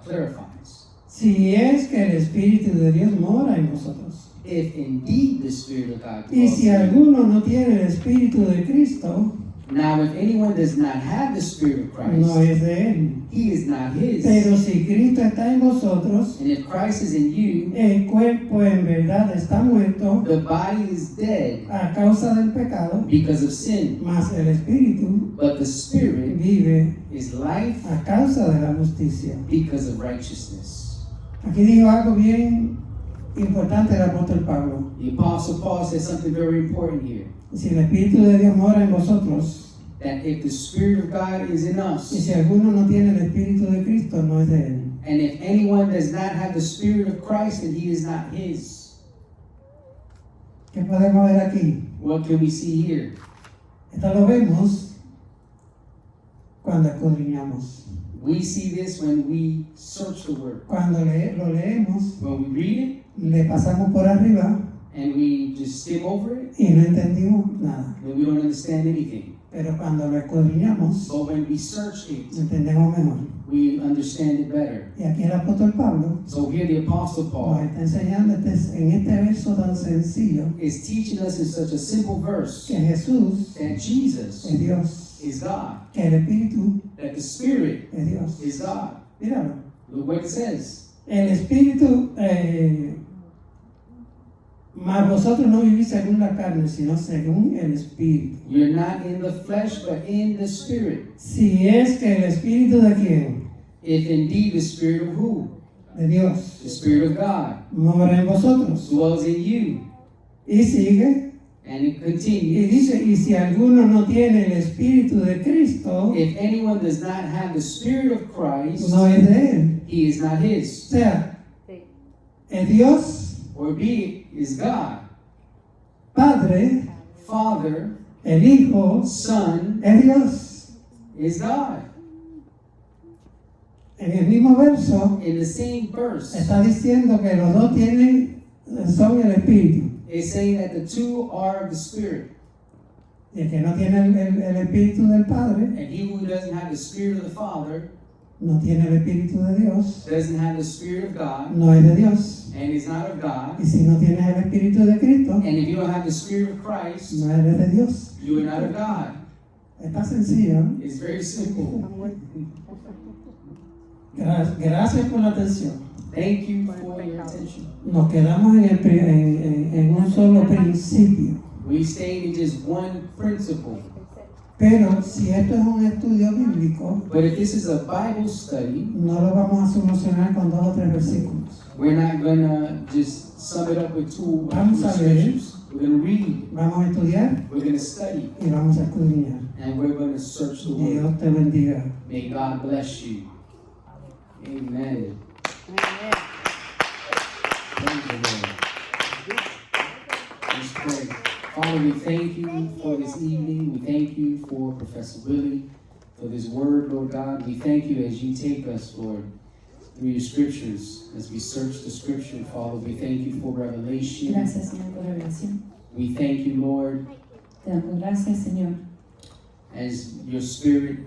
[SPEAKER 1] clarifies.
[SPEAKER 2] si es que el espíritu de Dios mora en vosotros.
[SPEAKER 1] If indeed the Spirit of God
[SPEAKER 2] Y
[SPEAKER 1] dwells
[SPEAKER 2] si
[SPEAKER 1] in you.
[SPEAKER 2] alguno no tiene el espíritu de Cristo,
[SPEAKER 1] Now, if anyone does not have the Spirit of Christ,
[SPEAKER 2] no es de él.
[SPEAKER 1] he is not his.
[SPEAKER 2] Pero si Cristo está en vosotros,
[SPEAKER 1] And if Christ is in you,
[SPEAKER 2] el cuerpo en verdad está muerto
[SPEAKER 1] the body is dead
[SPEAKER 2] a causa del pecado,
[SPEAKER 1] because of sin,
[SPEAKER 2] mas el espíritu
[SPEAKER 1] but the Spirit
[SPEAKER 2] vive
[SPEAKER 1] is life
[SPEAKER 2] a causa de la justicia.
[SPEAKER 1] because of righteousness.
[SPEAKER 2] Aquí dijo algo bien importante el apóstol Pablo.
[SPEAKER 1] The Apostle Paul says something very important here.
[SPEAKER 2] Si el espíritu de Dios mora en vosotros,
[SPEAKER 1] That if the Spirit of God is in
[SPEAKER 2] y
[SPEAKER 1] us,
[SPEAKER 2] si alguno no tiene el espíritu de Cristo, no es de él.
[SPEAKER 1] and if anyone does not have the Spirit of Christ, then he is not his.
[SPEAKER 2] ¿Qué podemos ver aquí?
[SPEAKER 1] What can we see here?
[SPEAKER 2] Esto lo vemos cuando escudriñamos.
[SPEAKER 1] We see this when we search the Word.
[SPEAKER 2] Cuando lo leemos,
[SPEAKER 1] When we read it
[SPEAKER 2] le pasamos por arriba
[SPEAKER 1] and we just skim over it,
[SPEAKER 2] y no entendimos nada.
[SPEAKER 1] then we don't understand anything.
[SPEAKER 2] Pero cuando lo escudriñamos,
[SPEAKER 1] But when we search it,
[SPEAKER 2] entendemos mejor.
[SPEAKER 1] we understand it better.
[SPEAKER 2] Y aquí el apóstol Pablo
[SPEAKER 1] So here the Apostle
[SPEAKER 2] nos
[SPEAKER 1] Paul
[SPEAKER 2] está enseñando en este verso tan sencillo
[SPEAKER 1] is teaching us in such a simple verse
[SPEAKER 2] que Jesús
[SPEAKER 1] that Jesus
[SPEAKER 2] es Dios,
[SPEAKER 1] is God,
[SPEAKER 2] que el Espíritu
[SPEAKER 1] that the Spirit
[SPEAKER 2] es Dios.
[SPEAKER 1] is God.
[SPEAKER 2] Míralo.
[SPEAKER 1] Look what it says.
[SPEAKER 2] El Espíritu, mas vosotros no vivís según la carne, sino según el Espíritu.
[SPEAKER 1] You're not in the flesh, but in the Spirit.
[SPEAKER 2] Si es que el Espíritu de quién?
[SPEAKER 1] If indeed the Spirit of who?
[SPEAKER 2] De Dios.
[SPEAKER 1] The Spirit of God
[SPEAKER 2] Mora en vosotros.
[SPEAKER 1] dwells in you.
[SPEAKER 2] Y sigue.
[SPEAKER 1] And it
[SPEAKER 2] Y
[SPEAKER 1] continues.
[SPEAKER 2] dice, y si alguno no tiene el Espíritu de Cristo,
[SPEAKER 1] If anyone does not have the Spirit of Christ,
[SPEAKER 2] no es de él.
[SPEAKER 1] he is not
[SPEAKER 2] O
[SPEAKER 1] his.
[SPEAKER 2] sea,
[SPEAKER 3] Sí.
[SPEAKER 2] es Dios,
[SPEAKER 1] Or be it is God,
[SPEAKER 2] Padre,
[SPEAKER 1] Father,
[SPEAKER 2] el Hijo,
[SPEAKER 1] Son
[SPEAKER 2] es Dios.
[SPEAKER 1] is God.
[SPEAKER 2] En el mismo verso
[SPEAKER 1] In the same verse,
[SPEAKER 2] está diciendo que los dos son el Espíritu.
[SPEAKER 1] it's saying that the two are of the Spirit.
[SPEAKER 2] Y el que no tiene el Espíritu del Padre,
[SPEAKER 1] And he who doesn't have the Spirit of the Father
[SPEAKER 2] no tiene el Espíritu de Dios,
[SPEAKER 1] doesn't have the Spirit of God
[SPEAKER 2] no es de Dios.
[SPEAKER 1] and is not of God.
[SPEAKER 2] Y si no tienes el Espíritu de Cristo,
[SPEAKER 1] And if you don't have the Spirit of Christ,
[SPEAKER 2] no eres de Dios.
[SPEAKER 1] you are not of God.
[SPEAKER 2] Está sencillo.
[SPEAKER 1] It's very simple.
[SPEAKER 2] Gracias por la atención.
[SPEAKER 1] Thank you for your attention.
[SPEAKER 2] Nos quedamos en un solo principio.
[SPEAKER 1] We stayed in just one principle.
[SPEAKER 2] Pero si esto es un estudio bíblico,
[SPEAKER 1] But if this is a Bible study,
[SPEAKER 2] no lo vamos a solucionar con 2 o 3 versículos.
[SPEAKER 1] we're not gonna just sum it up with two
[SPEAKER 2] Vamos a leer.
[SPEAKER 1] scriptures. We're gonna read,
[SPEAKER 2] Vamos a estudiar
[SPEAKER 1] we're gonna study,
[SPEAKER 2] y vamos a escudriñar.
[SPEAKER 1] and we're gonna search the Word.
[SPEAKER 2] Dios te bendiga.
[SPEAKER 1] May God bless you. Amen. Thank you, Lord. Let's pray. Father, we thank you for this evening. We thank you for Professor Willie, for this word, Lord God. We thank you as you take us, Lord, through your scriptures, as we search the scripture, Father. We thank you for revelation.
[SPEAKER 6] Gracias, Señor, por revelación.
[SPEAKER 1] We thank you, Lord,
[SPEAKER 6] Te damos gracias, Señor,
[SPEAKER 1] as your spirit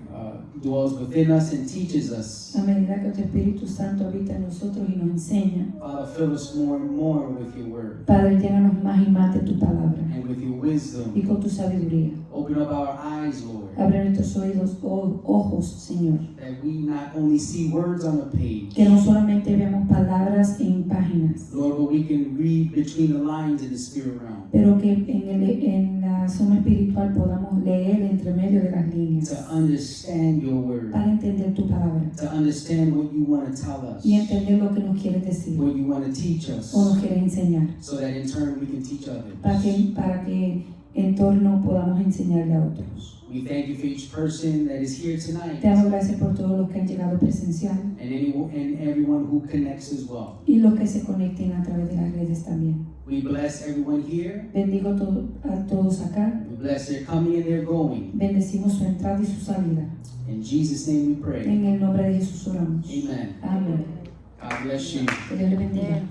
[SPEAKER 1] dwells within us and teaches us.
[SPEAKER 6] a medida que tu Espíritu Santo habita en nosotros y nos enseña.
[SPEAKER 1] Father, fill us more and more with your word
[SPEAKER 6] Padre, llénanos más y más de tu palabra
[SPEAKER 1] and with your
[SPEAKER 6] y
[SPEAKER 1] wisdom.
[SPEAKER 6] con tu sabiduría.
[SPEAKER 1] Open up our eyes, Lord,
[SPEAKER 6] Abre nuestros oídos, ojos, Señor,
[SPEAKER 1] that we not only see words on a page,
[SPEAKER 6] que no solamente veamos palabras en páginas,
[SPEAKER 1] Lord, but we can read between the lines in the spirit realm
[SPEAKER 6] pero que en la zona espiritual podamos leer entre medio de las líneas
[SPEAKER 1] to understand your word,
[SPEAKER 6] para entender tu palabra
[SPEAKER 1] to understand what you want to tell us,
[SPEAKER 6] y entender lo que nos quieres decir
[SPEAKER 1] what you want to teach us,
[SPEAKER 6] o nos quieres enseñar,
[SPEAKER 1] so that in turn we can teach others.
[SPEAKER 6] para que en torno podamos enseñarle a otros.
[SPEAKER 1] We thank you for each person that is here tonight
[SPEAKER 6] Te damos gracias por todos los que han llegado presencial
[SPEAKER 1] and everyone who connects as well.
[SPEAKER 6] y los que se conecten a través de las redes también.
[SPEAKER 1] We bless everyone here.
[SPEAKER 6] Bendigo a todos acá.
[SPEAKER 1] We bless their coming and their going.
[SPEAKER 6] Bendecimos su entrada y su salida.
[SPEAKER 1] In Jesus' name we pray.
[SPEAKER 6] En el nombre de Jesús oramos.
[SPEAKER 1] Amen.
[SPEAKER 6] Amén.
[SPEAKER 1] God bless you.
[SPEAKER 6] Que Dios le bendiga.